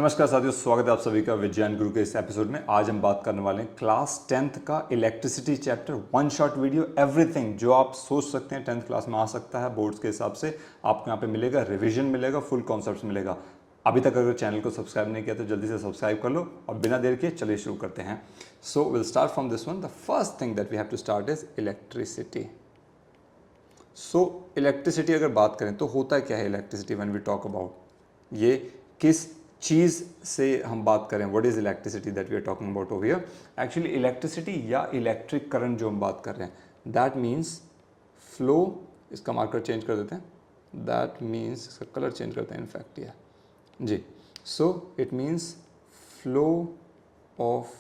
नमस्कार साथियों, स्वागत है आप सभी का विज्ञान गुरु के इस एपिसोड में। आज हम बात करने वाले हैं क्लास 10th का electricity chapter. One shot video, everything जो आप सोच सकते हैं 10th क्लास में आ सकता है बोर्ड्स के हिसाब से आपको यहाँ पे मिलेगा। रिवीजन मिलेगा, फुल कॉन्सेप्ट मिलेगा। अभी तक अगर चैनल को सब्सक्राइब नहीं किया तो जल्दी से सब्सक्राइब कर लो और बिना देर के चलिए शुरू करते हैं। So will start from this one. The first thing that we have to start is electricity. So electricity अगर बात करें तो होता क्या है electricity when we talk about, ये किस चीज़ से हम बात करें, what is electricity that we are talking about over here. Actually electricity या इलेक्ट्रिक करंट जो हम बात कर रहे हैं दैट मीन्स फ्लो, इसका मार्कर चेंज कर देते हैं, दैट मीन्स इसका कलर चेंज करते हैं इनफैक्ट ये जी। So it means flow of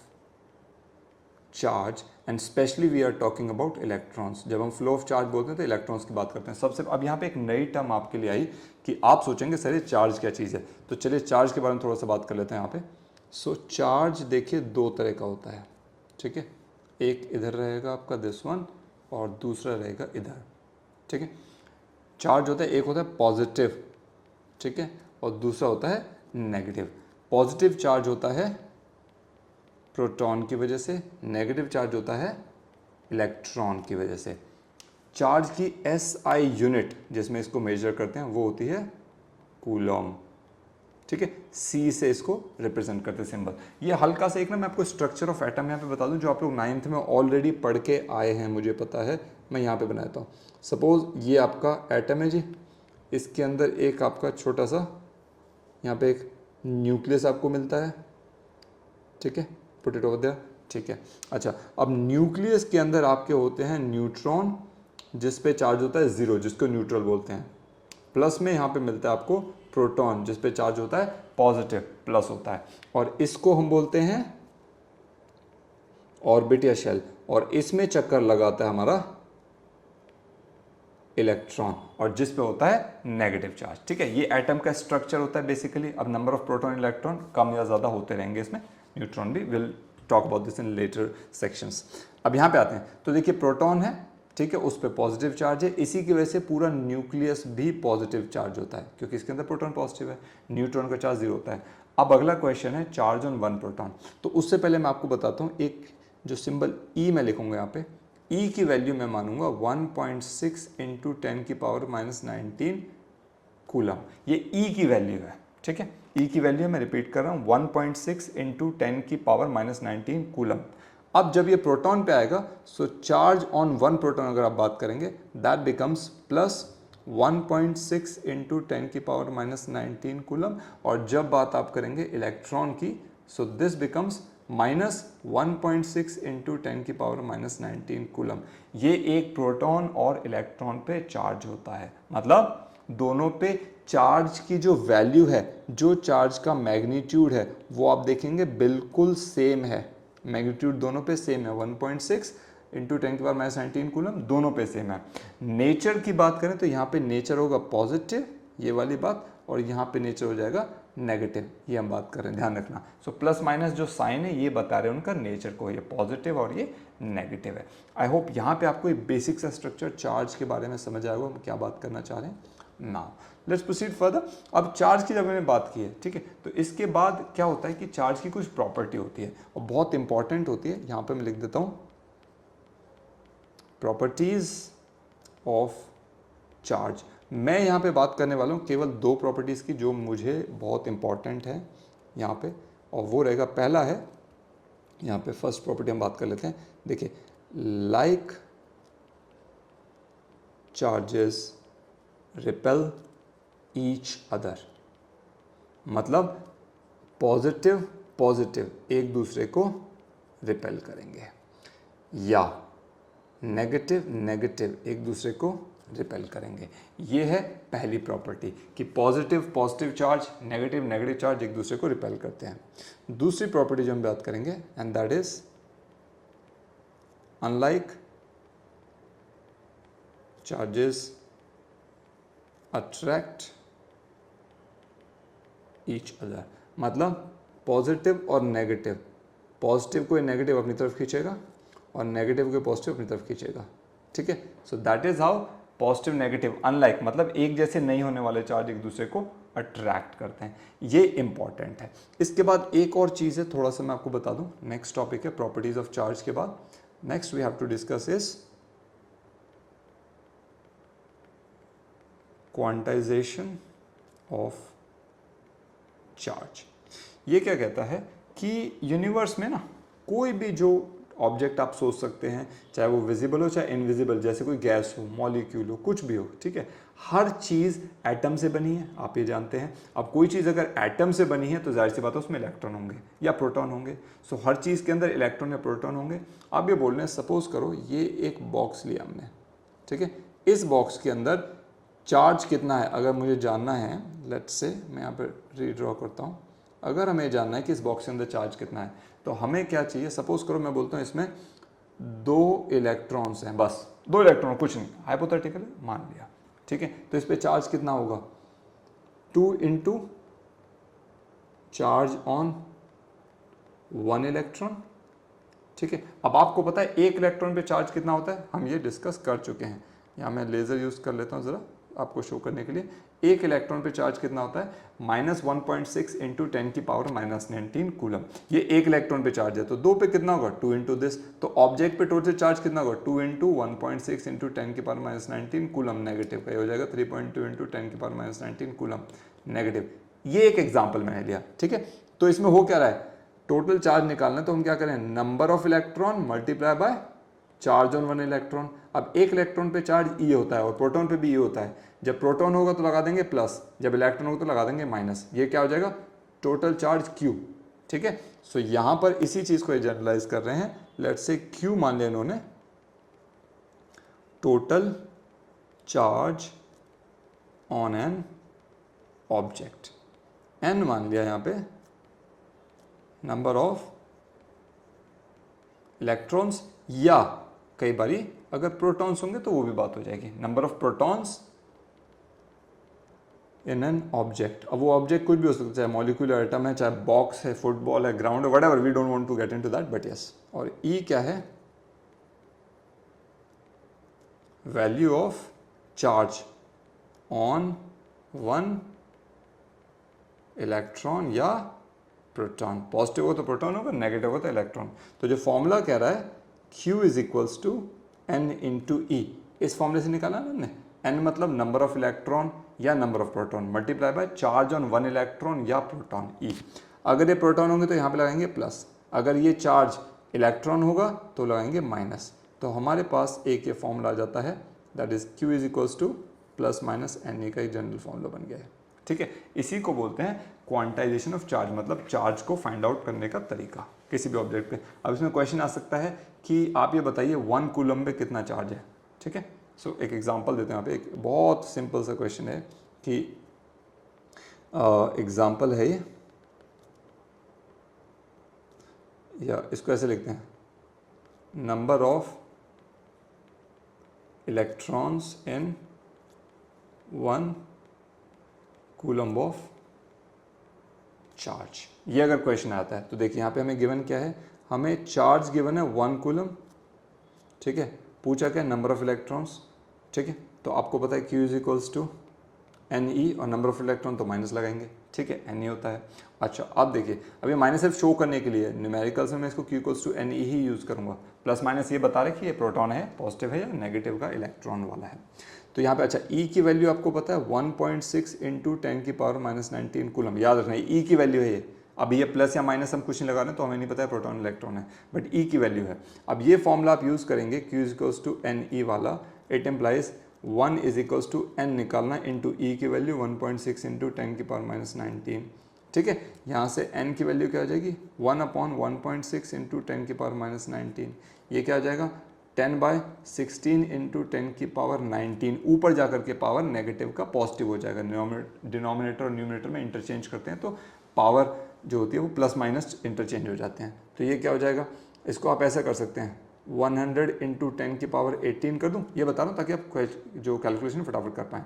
charge and specially we are talking about electrons. जब हम फ्लो ऑफ चार्ज बोलते हैं तो इलेक्ट्रॉन्स की बात करते हैं सबसे। अब यहाँ पे एक नई टर्म आपके लिए आई कि आप सोचेंगे सर ये चार्ज क्या चीज़ है, तो चलिए चार्ज के बारे में थोड़ा सा बात कर लेते हैं यहाँ पे। सो चार्ज देखिए दो तरह का होता है, ठीक है। एक इधर रहेगा आपका दिस वन और दूसरा रहेगा इधर, ठीक है। चार्ज होता है, एक होता है पॉजिटिव, ठीक है, और दूसरा होता है नेगेटिव। पॉजिटिव चार्ज होता है प्रोटॉन की वजह से, नेगेटिव चार्ज होता है इलेक्ट्रॉन की वजह से। चार्ज की एसआई यूनिट जिसमें इसको मेजर करते हैं वो होती है कूलॉम, ठीक है। सी से इसको रिप्रेजेंट करते हैं सिंबल। ये हल्का सा एक ना मैं आपको स्ट्रक्चर ऑफ एटम यहाँ पे बता दूं जो आप लोग 9th में ऑलरेडी पढ़ के आए हैं, मुझे पता है। मैं यहाँ पे बनाता हूँ। सपोज ये आपका एटम है जी, इसके अंदर एक आपका छोटा सा यहाँ पे एक न्यूक्लियस आपको मिलता है, ठीक है, पुट इट ओवर देयर, ठीक है। अच्छा, अब न्यूक्लियस के अंदर आपके होते हैं न्यूट्रॉन जिस पे चार्ज होता है जीरो, जिसको न्यूट्रल बोलते हैं। प्लस में यहाँ पे मिलता है आपको प्रोटॉन जिस पे चार्ज होता है पॉजिटिव, प्लस होता है, और इसको हम बोलते हैं ऑर्बिट या शेल, और इसमें चक्कर लगाता है हमारा इलेक्ट्रॉन और जिस पे होता है नेगेटिव चार्ज, ठीक है। ये एटम का स्ट्रक्चर होता है बेसिकली। अब नंबर ऑफ प्रोटॉन इलेक्ट्रॉन कम या ज़्यादा होते रहेंगे इसमें, न्यूट्रॉन भी, will talk about this in later sections. अब यहाँ पे आते हैं तो देखिए प्रोटॉन है, ठीक है, उस पर पॉजिटिव चार्ज है, इसी की वजह से पूरा न्यूक्लियस भी पॉजिटिव चार्ज होता है क्योंकि इसके अंदर प्रोटॉन पॉजिटिव है, न्यूट्रॉन का चार्ज जीरो होता है। अब अगला क्वेश्चन है चार्ज ऑन वन प्रोटॉन। तो उससे पहले मैं आपको बताता हूँ, एक जो सिंबल ई मैं लिखूंगा यहाँ पे, ई की वैल्यू मैं मानूंगा 1.6 इंटू 10 की पावर -19 कूलम। ये ई की वैल्यू है, ठीक है। ई की वैल्यू मैं रिपीट कर रहा हूँ 1.6 इंटू 10 की पावर -19 कूलम। अब जब ये प्रोटॉन पे आएगा सो चार्ज ऑन वन प्रोटॉन अगर आप बात करेंगे दैट बिकम्स प्लस 1.6 इंटू 10 की पावर -19 कूलम, और जब बात आप करेंगे इलेक्ट्रॉन की सो दिस बिकम्स -1.6 इंटू 10 की पावर -19 कूलम। ये एक प्रोटॉन और इलेक्ट्रॉन पे चार्ज होता है, मतलब दोनों पे चार्ज की जो वैल्यू है, जो चार्ज का मैग्नीट्यूड है वो आप देखेंगे बिल्कुल सेम है। मैग्नीट्यूड दोनों पे सेम है, 1.6 इंटू 10 की पावर -19 कूलम, दोनों पे सेम है। नेचर की बात करें तो यहाँ पे नेचर होगा पॉजिटिव, ये वाली बात, और यहाँ पे नेचर हो जाएगा नेगेटिव, ये हम बात कर रहे हैं, ध्यान रखना। सो प्लस माइनस जो साइन है ये बता रहे हैं उनका नेचर को, ये पॉजिटिव और ये नेगेटिव है। आई होप यहाँ पे आपको एक बेसिक सा स्ट्रक्चर चार्ज के बारे में समझ आएगा हम क्या बात करना चाह रहे हैं। Now let's proceed further. अब चार्ज की जब मैंने बात की है, ठीक है, तो इसके बाद क्या होता है कि चार्ज की कुछ प्रॉपर्टी होती है और बहुत इंपॉर्टेंट होती है। यहाँ पे मैं लिख देता हूँ प्रॉपर्टीज ऑफ चार्ज। मैं यहाँ पे बात करने वाला हूँ केवल दो प्रॉपर्टीज़ की जो मुझे बहुत इंपॉर्टेंट है यहाँ पे, और वो रहेगा, पहला है यहाँ पे फर्स्ट प्रॉपर्टी हम बात कर लेते हैं। देखिए, like charges repel each other, मतलब पॉजिटिव पॉजिटिव एक दूसरे को रिपेल करेंगे, या नेगेटिव नेगेटिव एक दूसरे को रिपेल करेंगे। ये है पहली प्रॉपर्टी कि positive positive charge, negative negative charge एक दूसरे को रिपेल करते हैं। दूसरी प्रॉपर्टी जो हम बात करेंगे and that is unlike charges attract each other, मतलब पॉजिटिव और नेगेटिव, पॉजिटिव को नेगेटिव अपनी तरफ खींचेगा और नेगेटिव को पॉजिटिव अपनी तरफ खींचेगा, ठीक है। So that is how positive negative unlike मतलब एक जैसे नहीं होने वाले चार्ज एक दूसरे को अट्रैक्ट करते हैं, ये इंपॉर्टेंट है। इसके बाद एक और चीज़ है, थोड़ा सा मैं आपको बता दूं, नेक्स्ट टॉपिक है प्रॉपर्टीज ऑफ चार्ज के बाद next we have to discuss is quantization of charge. ये क्या कहता है कि यूनिवर्स में ना कोई भी जो ऑब्जेक्ट आप सोच सकते हैं, चाहे वो विजिबल हो चाहे इनविजिबल, जैसे कोई गैस हो, मॉलिक्यूल हो, कुछ भी हो, ठीक है, हर चीज़ एटम से बनी है, आप ये जानते हैं। अब कोई चीज़ अगर एटम से बनी है तो जाहिर सी बात है उसमें इलेक्ट्रॉन होंगे या प्रोटॉन होंगे। सो हर चीज़ के अंदर इलेक्ट्रॉन या प्रोटॉन होंगे। आप ये बोल रहे हैं, सपोज करो ये एक बॉक्स लिया हमने, ठीक है, इस बॉक्स के अंदर चार्ज कितना है अगर मुझे जानना है, लेट्स से मैं यहाँ पर रीड्रॉ करता हूँ, अगर हमें जानना है कि इस बॉक्स के अंदर चार्ज कितना है तो हमें क्या चाहिए, सपोज करो मैं बोलता हूँ इसमें 2 इलेक्ट्रॉन्स हैं, बस 2 इलेक्ट्रॉन, कुछ नहीं, हाइपोथेटिकल मान लिया, ठीक है, तो इस पे चार्ज कितना होगा 2 इंटू चार्ज ऑन 1 इलेक्ट्रॉन, ठीक है। अब आपको पता है 1 इलेक्ट्रॉन पे चार्ज कितना होता है, हम ये डिस्कस कर चुके हैं। यहाँ मैं लेज़र यूज़ कर लेता हूँ ज़रा आपको शो करने के लिए। 1 इलेक्ट्रॉन पे चार्ज कितना होता है -1.6 इंटू 10 की पावर -19 कूलम। ये 1 इलेक्ट्रॉन पे चार्ज है, तो 2 पे कितना होगा 2 इंटू दिस, तो ऑब्जेक्ट पे टोटल चार्ज कितना होगा 2 इंटू 1.6 इंटू 10 की पावर -19 कूलम नेगेटिव का, ये हो जाएगा 3.2 इंटू 10 की पावर -19 कूलम नेगेटिव। ये एक एग्जाम्पल मैंने लिया, ठीक है। तो इसमें हो क्या रहा है, टोटल चार्ज निकालना है, तो हम क्या करें, number of electron multiply by charge on 1 electron. अब 1 इलेक्ट्रॉन पे चार्ज ई होता है और प्रोटॉन पे भी ई होता है। जब प्रोटॉन होगा तो लगा देंगे प्लस, जब इलेक्ट्रॉन होगा तो लगा देंगे माइनस। ये क्या हो जाएगा टोटल चार्ज क्यू, ठीक है। सो यहाँ पर इसी चीज़ को जनरलाइज कर रहे हैं। लेट्स से क्यू मान लिया इन्होंने, total charge on an object, n मान लिया यहाँ पे नंबर ऑफ इलेक्ट्रॉन्स, या कई बारी अगर प्रोटॉन्स होंगे तो वो भी बात हो जाएगी, number of protons in an object. अब वो ऑब्जेक्ट कुछ भी हो सकता है, चाहे मॉलिक्यूलर एटम है, चाहे बॉक्स है, फुटबॉल है, ग्राउंड है, whatever, we don't want to get into that, but yes. और ई क्या है, value of charge on 1 electron या प्रोटॉन। पॉजिटिव हो तो प्रोटॉन होगा, नेगेटिव हो तो इलेक्ट्रॉन। तो जो फॉर्मूला कह रहा है Q is equals to n into e, इस फॉर्मूले से निकाला ना हमने, एन मतलब नंबर ऑफ इलेक्ट्रॉन या number of proton multiply by charge on 1 electron या प्रोटॉन ई। अगर ये प्रोटॉन होंगे तो यहाँ पे लगाएंगे प्लस, अगर ये चार्ज इलेक्ट्रॉन होगा तो लगाएंगे माइनस। तो हमारे पास एक ये फॉर्मूला आ जाता है, that is Q is equals to plus minus n e का एक जनरल फॉर्मूला बन गया है, ठीक है। इसी को बोलते हैं क्वांटाइजेशन ऑफ चार्ज, मतलब चार्ज को फाइंड आउट करने का तरीका किसी भी ऑब्जेक्ट पे। अब इसमें क्वेश्चन आ सकता है कि आप ये बताइए 1 कूलम पे कितना चार्ज है, ठीक है। सो एक एग्जांपल देते हैं यहाँ पे, एक बहुत सिंपल सा क्वेश्चन है कि एग्जांपल है ये, या इसको ऐसे लिखते हैं, number of electrons in 1 coulomb of charge. ये अगर क्वेश्चन आता है तो देखिए यहाँ पे हमें गिवन क्या है, हमें चार्ज गिवन है 1 कूलम, ठीक है। पूछा क्या, नंबर ऑफ इलेक्ट्रॉन्स, ठीक है। तो आपको पता है Q is equals to n e, और नंबर ऑफ इलेक्ट्रॉन तो माइनस लगाएंगे, ठीक है, एन ई होता है। अच्छा अब देखिए, अब ये माइनस सिर्फ शो करने के लिए, न्यूमेरिकल्स में मैं इसको Q equals to n e ही यूज़ करूँगा। प्लस माइनस ये बता रहे कि ये प्रोटॉन है, पॉजिटिव है, या नेगेटिव का इलेक्ट्रॉन वाला है। तो यहाँ पे अच्छा ई की वैल्यू आपको पता है 1.6 इंटू 10 की पावर -19 कूलम, याद रखना ई की वैल्यू है ये। अब ये प्लस या माइनस हम कुछ नहीं लगा रहे हैं तो हमें नहीं पता है प्रोटॉन इलेक्ट्रॉन है, बट ई की वैल्यू है। अब ये फॉर्मूला आप यूज़ करेंगे Q is equals to n e वाला, it implies 1 is equals to n निकालना इंटू ई की वैल्यू 1.6 इंटू 10 की पावर -19, ठीक है। यहाँ से n की वैल्यू क्या हो जाएगी 1/1.6 इंटू 10 की पावर -19, ये क्या हो जाएगा 10/16 इंटू 10 की पावर 19, ऊपर जाकर के पावर नेगेटिव का पॉजिटिव हो जाएगा। डिनोमिनेटर और न्यूमरेटर में इंटरचेंज करते हैं तो पावर जो होती है वो प्लस माइनस इंटरचेंज हो जाते हैं। तो ये क्या हो जाएगा, इसको आप ऐसा कर सकते हैं 100 इंटू 10 की पावर 18 कर दूँ, ये बता रहा हूँ ताकि आप जो कैलकुलेशन फटाफट कर पाएँ,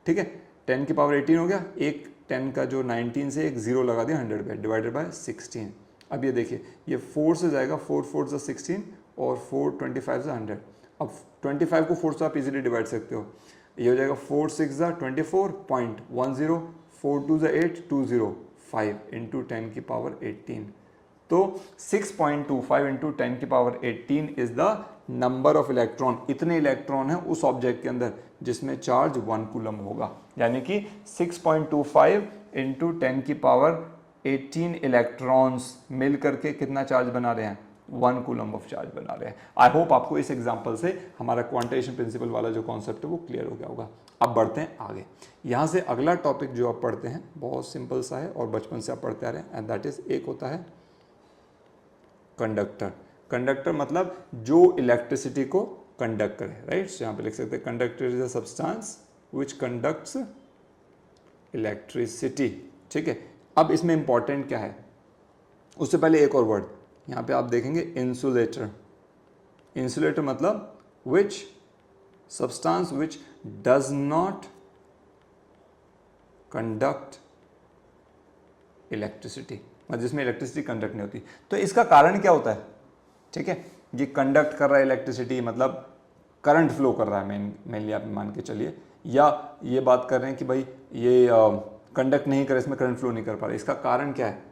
ठीक है। 10 की पावर 18 हो गया, एक 10 का जो 19 से एक 0 लगा दिया 100 पे, डिवाइडेड बाय 16। अब ये देखिए ये 4 से जाएगा, 4 4 से 16 और 4 25 से 100। अब 25 को 4 से आप इजीली डिवाइड सकते हो, ये हो जाएगा 4 6 24.10, 4 2 8, 205 इंटू 10 की पावर 18। तो 6.25 इंटू 10 की power 18 is the number of electron. इतने इलेक्ट्रॉन है उस ऑब्जेक्ट के अंदर जिसमें चार्ज 1 कूलम होगा, यानी कि 6.25 इंटू 10 की पावर 18 इलेक्ट्रॉन्स मिल करके कितना चार्ज बना रहे हैं, 1 कूलम ऑफ चार्ज बना रहे हैं। आई होप आपको इस एग्जांपल से हमारा क्वांटाइजेशन प्रिंसिपल वाला जो कॉन्सेप्ट है वो क्लियर हो गया होगा। अब बढ़ते हैं आगे। यहाँ से अगला टॉपिक जो आप पढ़ते हैं बहुत सिंपल सा है और बचपन से आप पढ़ते आ रहे हैं, एंड दैट इज एक होता है कंडक्टर। कंडक्टर मतलब जो इलेक्ट्रिसिटी को कंडक्ट करे, राइट। यहाँ पे लिख सकते हैं conductor is a substance which conducts electricity, ठीक है। अब इसमें इंपॉर्टेंट क्या है, उससे पहले एक और वर्ड यहाँ पे आप देखेंगे, इंसुलेटर। इंसुलेटर मतलब which substance which does not conduct electricity, मतलब जिसमें इलेक्ट्रिसिटी कंडक्ट नहीं होती। तो इसका कारण क्या होता है, ठीक है। ये कंडक्ट कर रहा है इलेक्ट्रिसिटी, मतलब करंट फ्लो कर रहा है मेनली आप मान के चलिए, या ये बात कर रहे हैं कि भाई ये कंडक्ट नहीं कर, इसमें करंट फ्लो नहीं कर पा रहा। इसका कारण क्या है,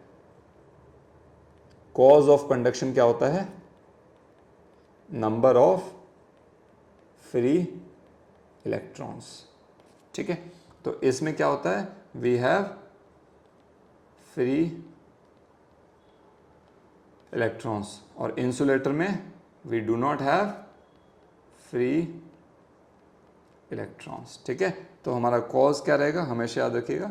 कॉज ऑफ कंडक्शन क्या होता है, नंबर ऑफ फ्री इलेक्ट्रॉन्स, ठीक है। तो इसमें क्या होता है, वी हैव फ्री इलेक्ट्रॉन्स, और इंसुलेटर में we do not have free electrons, ठीक है। तो हमारा कॉज क्या रहेगा, हमेशा याद रखिएगा,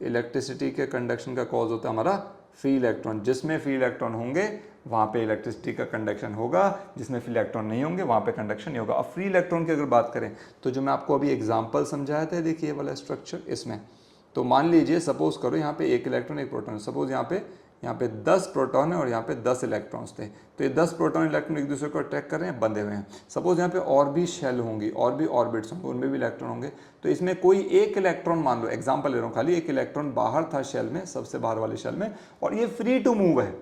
इलेक्ट्रिसिटी के कंडक्शन का कॉज होता है हमारा फ्री इलेक्ट्रॉन। जिसमें फ्री इलेक्ट्रॉन होंगे वहाँ पे इलेक्ट्रिसिटी का कंडक्शन होगा, जिसमें फ्री इलेक्ट्रॉन नहीं होंगे वहाँ पे कंडक्शन नहीं होगा। अब फ्री इलेक्ट्रॉन की अगर बात करें तो जो मैं आपको अभी एग्जांपल समझाया था, देखिए ये वाला स्ट्रक्चर, इसमें तो मान लीजिए सपोज करो यहाँ पे एक इलेक्ट्रॉन एक प्रोटॉन, सपोज यहाँ पे 10 प्रोटॉन है और यहाँ पे 10 इलेक्ट्रॉन्स थे। तो ये 10 प्रोटॉन इलेक्ट्रॉन एक दूसरे को अट्रैक्ट कर रहे हैं, बंधे हुए हैं। सपोज यहाँ पे और भी शेल होंगी, और भी ऑर्बिट्स होंगे, उनमें भी इलेक्ट्रॉन होंगे। तो इसमें कोई एक इलेक्ट्रॉन, मान लो एग्जांपल ले रहा हूँ खाली, एक इलेक्ट्रॉन बाहर था शेल में, सबसे बाहर वाले शेल में, और ये फ्री टू मूव है,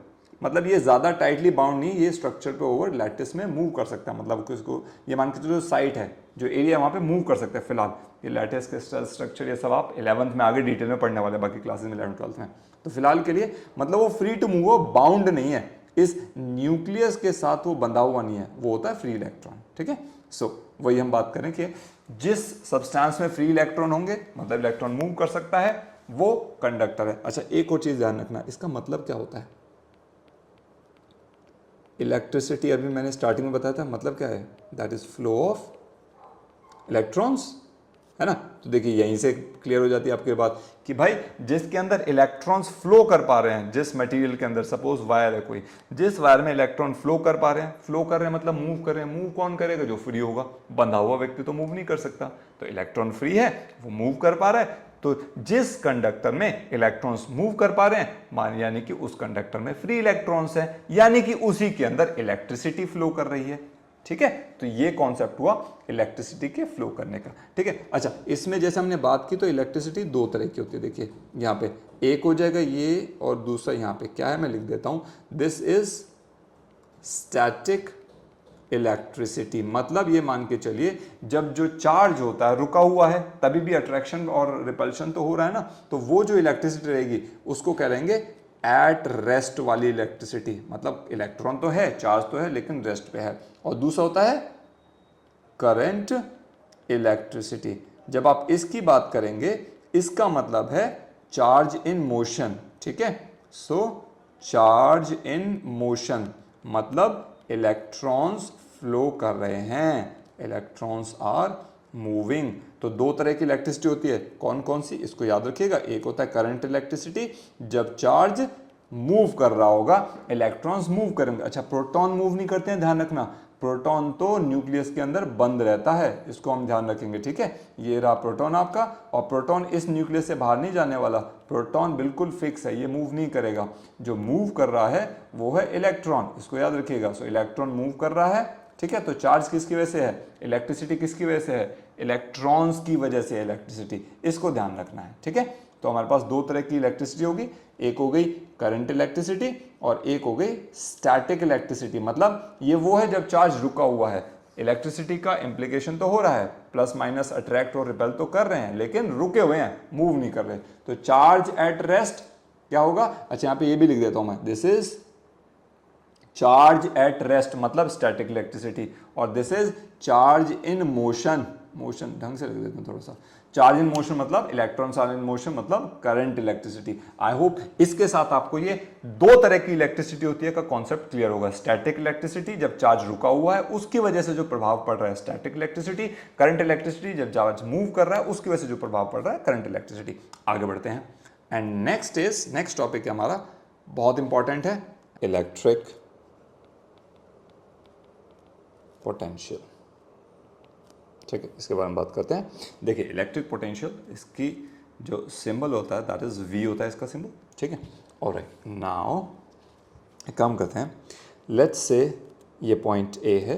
मतलब ये ज़्यादा टाइटली बाउंड नहीं, ये स्ट्रक्चर पे ओवर लैटिस में मूव कर सकता है। मतलब इसको ये मान के जो साइट है, जो एरिया वहाँ पे मूव कर सकता है। फिलहाल ये लैटिस क्रिस्टल स्ट्रक्चर ये सब आप 11th में आगे डिटेल में पढ़ने वाले, बाकी क्लासेस में 11th 12th में। तो फिलहाल के लिए मतलब वो फ्री टू मूव, वो बाउंड नहीं है, इस न्यूक्लियस के साथ वो बंधा हुआ नहीं है, वो होता है फ्री इलेक्ट्रॉन, ठीक है। सो वही हम बात करें कि जिस सब्सटेंस में फ्री इलेक्ट्रॉन होंगे, मतलब इलेक्ट्रॉन मूव कर सकता है, वो कंडक्टर है। अच्छा, एक और चीज ध्यान रखना, इसका मतलब क्या होता है, इलेक्ट्रिसिटी अभी मैंने स्टार्टिंग में बताया था, मतलब क्या है, that is flow of electrons, है ना। तो देखिए यहीं से क्लियर हो जाती है आपकी बात कि भाई जिसके अंदर इलेक्ट्रॉन्स फ्लो कर पा रहे हैं, जिस मटेरियल के अंदर, सपोज वायर है कोई, जिस वायर में इलेक्ट्रॉन फ्लो कर पा रहे हैं, फ्लो कर रहे हैं मतलब मूव कर रहे हैं। मूव कौन करेगा, जो फ्री होगा, बंधा हुआ व्यक्ति तो मूव नहीं कर सकता। तो इलेक्ट्रॉन फ्री है, वो मूव कर पा रहा है, तो जिस कंडक्टर में इलेक्ट्रॉन्स मूव कर पा रहे हैं, मान यानी कि उस कंडक्टर में फ्री इलेक्ट्रॉन्स है, यानी कि उसी के अंदर इलेक्ट्रिसिटी फ्लो कर रही है, ठीक है। तो ये कॉन्सेप्ट हुआ इलेक्ट्रिसिटी के फ्लो करने का, ठीक है। अच्छा, इसमें जैसे हमने बात की तो इलेक्ट्रिसिटी दो तरह की होती है। देखिए यहाँ पे एक हो जाएगा ये, और दूसरा यहाँ पे क्या है मैं लिख देता हूं, दिस इज स्टैटिक इलेक्ट्रिसिटी। मतलब ये मान के चलिए जब जो चार्ज होता है रुका हुआ है, तभी भी अट्रैक्शन और रिपल्शन तो हो रहा है ना, तो वो जो इलेक्ट्रिसिटी रहेगी उसको कह लेंगे एट रेस्ट वाली इलेक्ट्रिसिटी। मतलब इलेक्ट्रॉन तो है, चार्ज तो है, लेकिन रेस्ट पे है। और दूसरा होता है करंट इलेक्ट्रिसिटी। जब आप इसकी बात करेंगे, इसका मतलब है चार्ज इन मोशन, ठीक है। सो चार्ज इन मोशन मतलब इलेक्ट्रॉन्स फ्लो कर रहे हैं, इलेक्ट्रॉन्स आर मूविंग। तो दो तरह की इलेक्ट्रिसिटी होती है, कौन कौन सी, इसको याद रखिएगा। एक होता है करंट इलेक्ट्रिसिटी, जब चार्ज मूव कर रहा होगा, इलेक्ट्रॉन्स मूव करेंगे। अच्छा, प्रोटॉन मूव नहीं करते हैं, ध्यान रखना, प्रोटॉन तो न्यूक्लियस के अंदर बंद रहता है, इसको हम ध्यान रखेंगे, ठीक है। ये रहा प्रोटॉन आपका, और प्रोटॉन इस न्यूक्लियस से बाहर नहीं जाने वाला, प्रोटॉन बिल्कुल फिक्स है, ये मूव नहीं करेगा। जो मूव कर रहा है वो है इलेक्ट्रॉन, इसको याद रखिएगा। सो इलेक्ट्रॉन मूव कर रहा है, ठीक है। तो चार्ज किसकी वजह से है, इलेक्ट्रिसिटी किसकी वजह से है, इलेक्ट्रॉन्स की वजह से इलेक्ट्रिसिटी, इसको ध्यान रखना है, ठीक है। तो हमारे पास दो तरह की इलेक्ट्रिसिटी होगी, एक हो गई करंट इलेक्ट्रिसिटी और एक हो गई स्टैटिक इलेक्ट्रिसिटी। मतलब ये वो है जब चार्ज रुका हुआ है। इलेक्ट्रिसिटी का इंप्लीकेशन तो हो रहा है, प्लस माइनस अट्रैक्ट और रिपेल तो कर रहे हैं लेकिन रुके हुए हैं, मूव नहीं कर रहे। तो चार्ज एट रेस्ट क्या होगा, अच्छा यहाँ पे ये भी लिख देता हूं मैं, this is charge at rest मतलब स्टैटिक इलेक्ट्रिसिटी, और this is charge in motion, motion ढंग से लिख देते हैं थोड़ा सा, चार्ज इन मोशन मतलब इलेक्ट्रॉन्स आर इन मोशन मतलब करंट इलेक्ट्रिसिटी। आई होप इसके साथ आपको ये दो तरह की इलेक्ट्रिसिटी होती है का कॉन्सेप्ट क्लियर होगा। स्टैटिक इलेक्ट्रिसिटी जब चार्ज रुका हुआ है उसकी वजह से जो प्रभाव पड़ रहा है स्टैटिक इलेक्ट्रिसिटी, करंट इलेक्ट्रिसिटी जब चार्ज मूव कर रहा है उसकी वजह से जो प्रभाव पड़ रहा है करंट इलेक्ट्रिसिटी। आगे बढ़ते हैं एंड नेक्स्ट टॉपिक है हमारा, बहुत इंपॉर्टेंट है, इलेक्ट्रिक पोटेंशियल। ठीक है, इसके बारे में बात करते हैं। देखिए इलेक्ट्रिक पोटेंशियल, इसकी जो सिंबल होता है दैट इज वी होता है इसका सिंबल। ठीक है, ऑलराइट, नाउ एक काम करते हैं, लेट्स से ये पॉइंट ए है,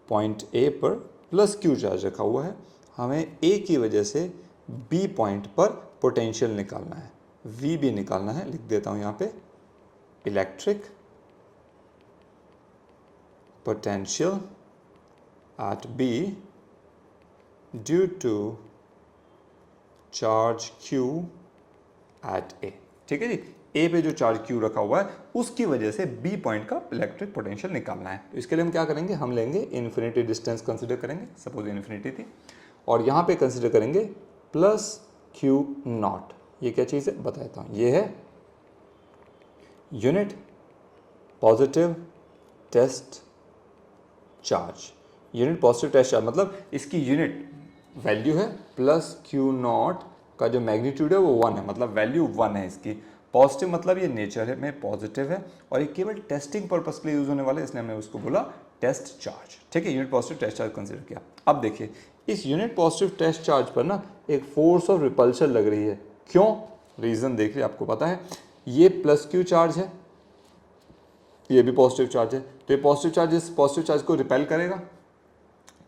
पॉइंट ए पर प्लस क्यू चार्ज रखा हुआ है, हमें ए की वजह से बी पॉइंट पर पोटेंशियल निकालना है, वी भी निकालना है। लिख देता हूँ यहाँ पे, electric potential at B due to charge Q at A। ठीक है जी, A पे जो चार्ज Q रखा हुआ है उसकी वजह से B पॉइंट का इलेक्ट्रिक पोटेंशियल निकालना है। तो इसके लिए हम क्या करेंगे, हम लेंगे इन्फिनिटी डिस्टेंस कंसिडर करेंगे, सपोज इन्फिनिटी थी, और यहाँ पे कंसिडर करेंगे प्लस Q नॉट। ये क्या चीज़ है बताता हूँ, ये है unit positive test charge. Unit positive test charge मतलब इसकी यूनिट वैल्यू है प्लस क्यू नॉट का जो मैग्नीट्यूड है वो 1 है, मतलब वैल्यू 1 है इसकी। पॉजिटिव मतलब ये नेचर है में पॉजिटिव है और ये केवल टेस्टिंग पर्पस के लिए यूज होने वाला है, इसलिए हमने उसको बोला टेस्ट चार्ज। ठीक है, unit positive test charge consider किया। अब देखिए इस यूनिट पॉजिटिव टेस्ट चार्ज पर ना एक फोर्स ऑफ रिपल्शन लग रही है। क्यों, रीजन देखिए आपको पता है, ये प्लस क्यू चार्ज है, ये भी पॉजिटिव चार्ज है, तो ये पॉजिटिव चार्ज इस पॉजिटिव चार्ज को रिपेल करेगा।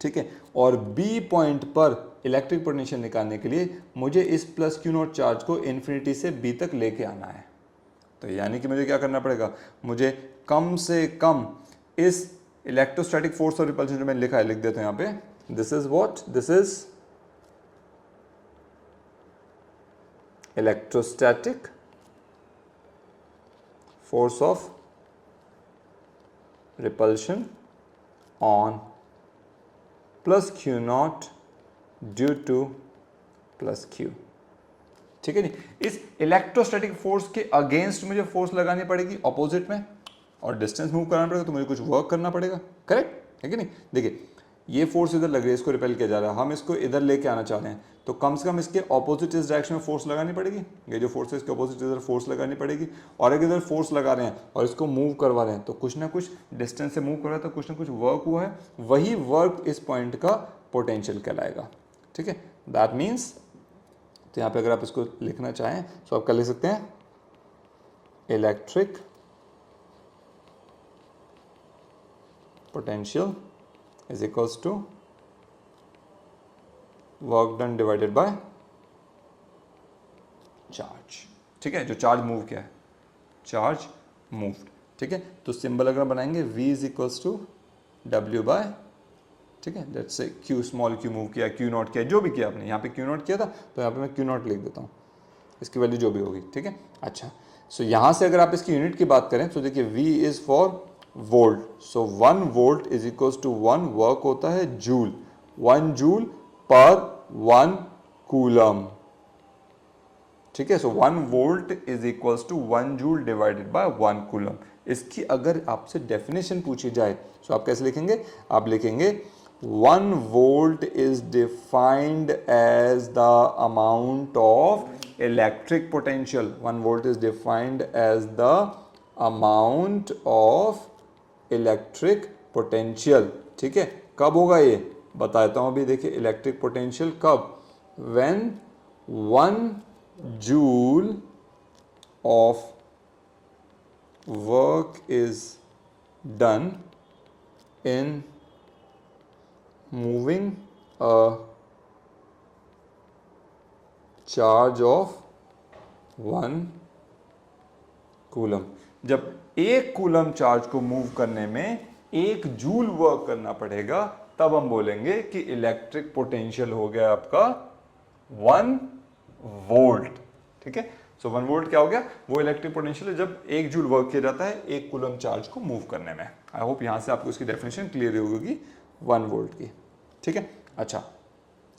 ठीक है, और बी पॉइंट पर इलेक्ट्रिक पोटेंशियल निकालने के लिए मुझे इस प्लस क्यू नॉट चार्ज को इन्फिनिटी से बी तक लेके आना है। तो यानी कि मुझे क्या करना पड़ेगा, मुझे कम से कम इस इलेक्ट्रोस्टैटिक फोर्स और रिपल्शन जो मैंने लिखा है लिख देता हूं यहाँ पे, this is what, this is electrostatic force of repulsion on plus q not due two plus Q. ठीक है नी, इस इलेक्ट्रोस्टैटिक फोर्स के अगेंस्ट मुझे फोर्स लगानी पड़ेगी ऑपोजिट में, और डिस्टेंस मूव कराना पड़ेगा तो मुझे कुछ वर्क करना पड़ेगा, करेक्ट है कि नहीं। देखिए ये फोर्स इधर लग रही है, इसको रिपेल किया जा रहा है, हम इसको इधर लेके आना चाह रहे हैं, तो कम से कम इसके ऑपोजिट इस डायरेक्शन में फोर्स लगानी पड़ेगी। ये जो फोर्स है इसके ऑपोजिट इधर फोर्स लगानी पड़ेगी, और अगर इधर फोर्स लगा रहे हैं और इसको मूव करवा रहे हैं तो कुछ ना कुछ डिस्टेंस से मूव कर रहा है, तो कुछ ना कुछ वर्क हुआ है, वही वर्क इस पॉइंट का पोटेंशियल कहलाएगा। ठीक है, दैट मीन्स, तो यहाँ पे अगर आप इसको लिखना चाहें तो आप क्या लिख सकते हैं, electric potential is equals to work done divided by charge। ठीक है, जो चार्ज मूव किया है, चार्ज मूव्ड। ठीक है, तो सिंबल अगर बनाएंगे v is equals to w by, ठीक है, let's say q, small q move किया, q नॉट किया, जो भी किया आपने, यहाँ पे q नॉट किया था तो यहाँ पे मैं q नॉट लिख देता हूँ, इसकी वैल्यू जो भी होगी। ठीक है, अच्छा, सो यहाँ से अगर आप इसकी यूनिट की बात करें तो देखिए v is for volt, so 1 volt is equals to 1 work होता है जूल, 1 जूल पर 1 कूलम। ठीक है, so 1 volt is equals to 1 joule divided by 1 coulomb. इसकी अगर आपसे डेफिनेशन पूछी जाए तो आप कैसे लिखेंगे, आप लिखेंगे 1 volt is defined as the amount of electric potential, 1 volt is defined as the amount of electric potential. ठीक है, कब होगा ये बताता हूं अभी। देखिए इलेक्ट्रिक पोटेंशियल कब, when 1 joule of work is done in moving a charge of 1 coulomb. जब 1 कूलम चार्ज को मूव करने में 1 जूल वर्क करना पड़ेगा, तब हम बोलेंगे कि इलेक्ट्रिक पोटेंशियल हो गया आपका 1 वोल्ट। ठीक है, सो 1 वोल्ट क्या हो गया, वो इलेक्ट्रिक पोटेंशियल है जब 1 जूल वर्क किया जाता है 1 कूलम चार्ज को मूव करने में। आई होप यहां से आपको इसकी डेफिनेशन क्लियर होगी 1 वोल्ट की। ठीक है, अच्छा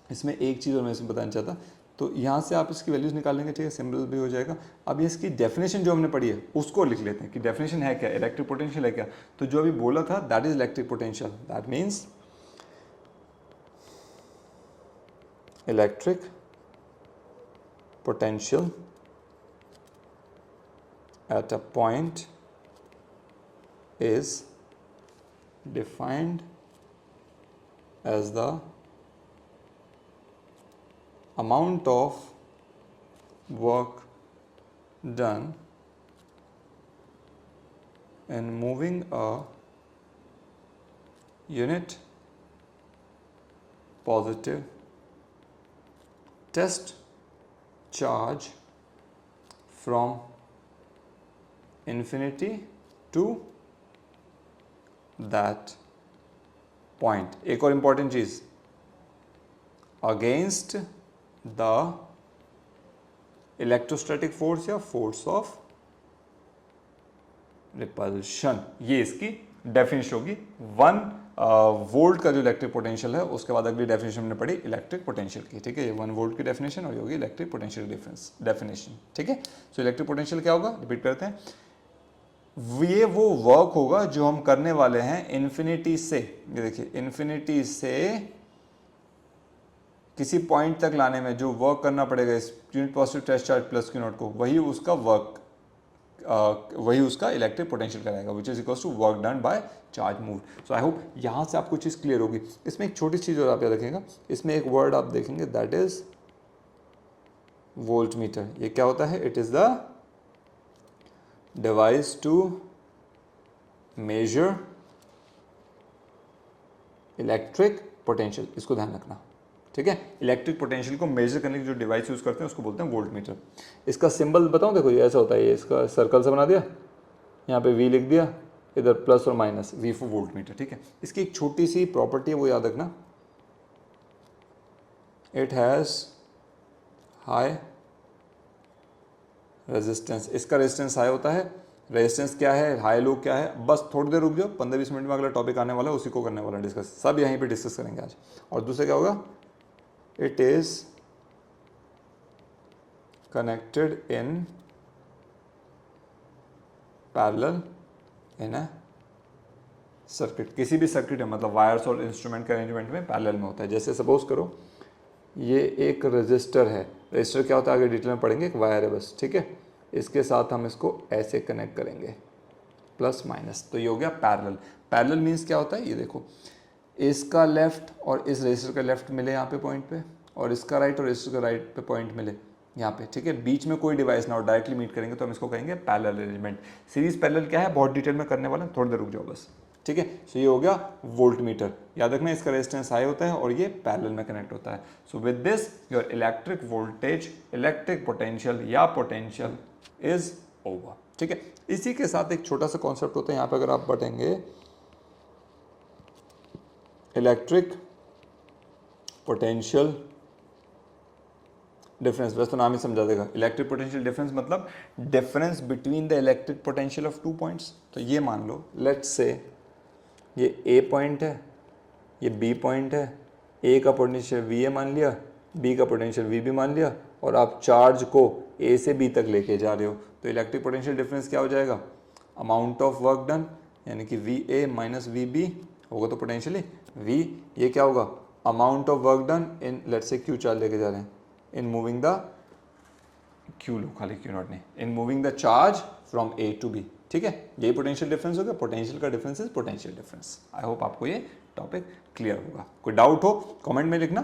इसमें एक चीज़ और मैं इसमें बताना चाहता, तो यहाँ से आप इसकी वैल्यूज निकालेंगे, ठीक है, सिंबल भी हो जाएगा। अब इसकी डेफिनेशन जो हमने पढ़ी है उसको लिख लेते हैं कि डेफिनेशन है क्या, इलेक्ट्रिक पोटेंशियल है क्या। तो जो अभी बोला था that is electric potential, that means electric potential at a point is defined as the amount of work done in moving a unit positive test charge from infinity to that point। एक और important चीज, against the electrostatic force या force of repulsion। ये इसकी definition होगी 1 volt का जो electric potential है। उसके बाद अगली डेफिनेशन हमने पढ़ी इलेक्ट्रिक पोटेंशियल की। ठीक है, ये 1 वोल्ट की डेफिनेशन और ये होगी इलेक्ट्रिक पोटेंशियल डिफरेंस डेफिनेशन। ठीक है, सो इलेक्ट्रिक पोटेंशियल क्या होगा, रिपीट करते हैं, ये वो वर्क होगा जो हम करने वाले हैं इन्फिनिटी से, ये देखिए इन्फिनिटी से किसी पॉइंट तक लाने में जो वर्क करना पड़ेगा इस unit positive test charge plus q naught को, वही उसका वर्क वही उसका इलेक्ट्रिक पोटेंशियल कराएगा, which is equals to work done by charge move. So I hope यहाँ से आपको चीज़ क्लियर होगी। इसमें एक छोटी चीज़ और आप याद रखिएगा, इसमें एक वर्ड आप देखेंगे दैट इज वोल्ट मीटर। ये क्या होता है, it is the device to measure electric potential, इसको ध्यान रखना। ठीक है, इलेक्ट्रिक पोटेंशियल को मेजर करने की जो डिवाइस यूज करते हैं उसको बोलते हैं वोल्ट मीटर। इसका सिंबल बताऊं, देखो ये ऐसा होता है, ये इसका सर्कल से बना दिया, यहाँ पे V लिख दिया, इधर प्लस और minus, V for volt meter. ठीक है, इसकी एक छोटी सी प्रॉपर्टी है वो याद रखना, इट हैज हाई रेजिस्टेंस। इसका रेजिस्टेंस हाई होता है, रेजिस्टेंस क्या है, हाई लो क्या है, बस थोड़ी देर रुक जाओ, 15-20 मिनट में अगला टॉपिक आने वाला है, उसी को करने वाला डिस्कस, सब यहीं पे डिस्कस करेंगे आज। और दूसरा क्या होगा, it is connected in parallel in a circuit. किसी भी सर्किट है मतलब वायर्स और इंस्ट्रूमेंट के अरेंजमेंट में पैरेलल में होता है। जैसे सपोज करो ये एक रजिस्टर है, रजिस्टर क्या होता है आगे डिटेल में पढ़ेंगे, एक वायर है बस। ठीक है, इसके साथ हम इसको ऐसे कनेक्ट करेंगे प्लस माइनस, तो ये हो गया पैरेलल। पैरेलल मीन्स क्या होता है, ये देखो इसका लेफ्ट और इस रजिस्टर का लेफ्ट मिले यहाँ पे पॉइंट पे, और इसका राइट और रजिस्टर का राइट पे पॉइंट मिले यहाँ पे। ठीक है, बीच में कोई डिवाइस ना हो, डायरेक्टली मीट करेंगे तो हम इसको कहेंगे पैरेलल अरेंजमेंट। सीरीज पैरेलल क्या है, बहुत डिटेल में करने वाला है, थोड़ी देर रुक जाओ बस। ठीक है, सो ये हो गया वोल्ट मीटर। याद रखना इसका रेजिस्टेंस हाई होता है और ये पैरेलल में कनेक्ट होता है। So with this your electric voltage, electric potential या पोटेंशियल इज ओवर। ठीक है, इसी के साथ एक छोटा सा कॉन्सेप्ट होता है यहाँ पे, अगर आप बढ़ेंगे इलेक्ट्रिक पोटेंशियल डिफरेंस, वैसे तो नाम ही समझा देगा। इलेक्ट्रिक पोटेंशियल डिफरेंस मतलब difference between the electric potential of 2 points. तो ये मान लो लेट्स से ये ए पॉइंट है, ये बी पॉइंट है, ए का पोटेंशियल वी ए मान लिया, बी का पोटेंशियल वी बी मान लिया, और आप चार्ज को ए से बी तक लेके जा रहे हो, तो इलेक्ट्रिक पोटेंशियल डिफरेंस क्या हो जाएगा, अमाउंट ऑफ वर्क डन, यानी कि V A minus V B होगा, तो पोटेंशियली वी, ये क्या होगा, amount of work done in let's say q charge लेके जा रहे हैं, इन मूविंग द क्यू लो, खाली क्यू नॉट नहीं, in moving the charge from A to B. ठीक है, यही पोटेंशियल डिफरेंस होगा, पोटेंशियल का difference is potential difference. I hope आपको ये टॉपिक क्लियर होगा। कोई डाउट हो कमेंट में लिखना,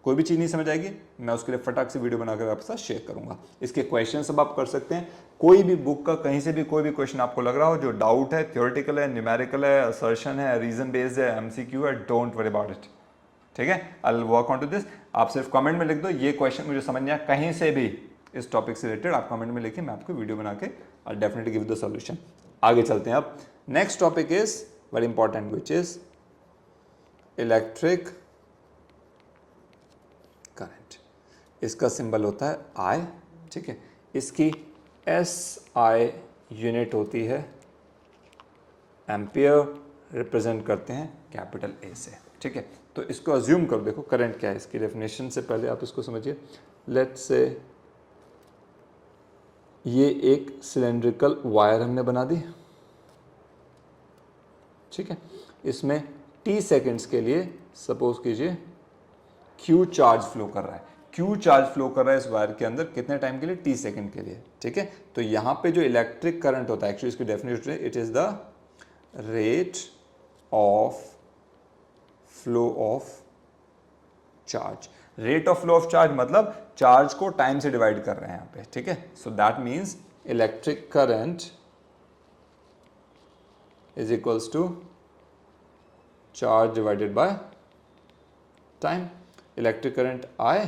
कोई भी चीज़ नहीं समझ आएगी मैं उसके लिए फटाक से वीडियो बनाकर आपके साथ शेयर करूंगा। इसके क्वेश्चन सब आप कर सकते हैं, कोई भी बुक का कहीं से भी कोई भी क्वेश्चन आपको लग रहा हो जो डाउट है, थ्योरेटिकल है, न्यूमेरिकल है, असर्शन है, रीजन बेस्ड है, एमसीक्यू है, डोंट वरी अबाउट इट। ठीक है, I will work on to this. आप सिर्फ कमेंट में लिख दो ये क्वेश्चन मुझे समझ नहीं आया, कहीं से भी इस टॉपिक से रिलेटेड आप कमेंट में लिखिए, मैं आपको वीडियो बना के I definitely give the solution. आगे चलते हैं, अब next topic is very important which is electric current, इसका सिंबल होता है I, ठीक है। इसकी SI यूनिट होती है एम्पियर, रिप्रेजेंट करते हैं कैपिटल A से, ठीक है। तो इसको अज्यूम कर, देखो करंट क्या है, इसकी डेफिनेशन से पहले आप इसको समझिए। लेट्स से ये एक सिलेंड्रिकल वायर हमने बना दी, ठीक है। इसमें t सेकेंड्स के लिए सपोज कीजिए Q चार्ज फ्लो कर रहा है, Q चार्ज फ्लो कर रहा है इस वायर के अंदर कितने टाइम के लिए, t सेकेंड के लिए, ठीक है। तो यहाँ पे जो इलेक्ट्रिक करंट होता है, एक्चुअली इसकी डेफिनेशन है, it is the rate of flow of charge. Rate of flow of charge मतलब चार्ज को टाइम से डिवाइड कर रहे हैं यहाँ पे, ठीक है। So that means electric current is equals to charge divided by time. Electric current I,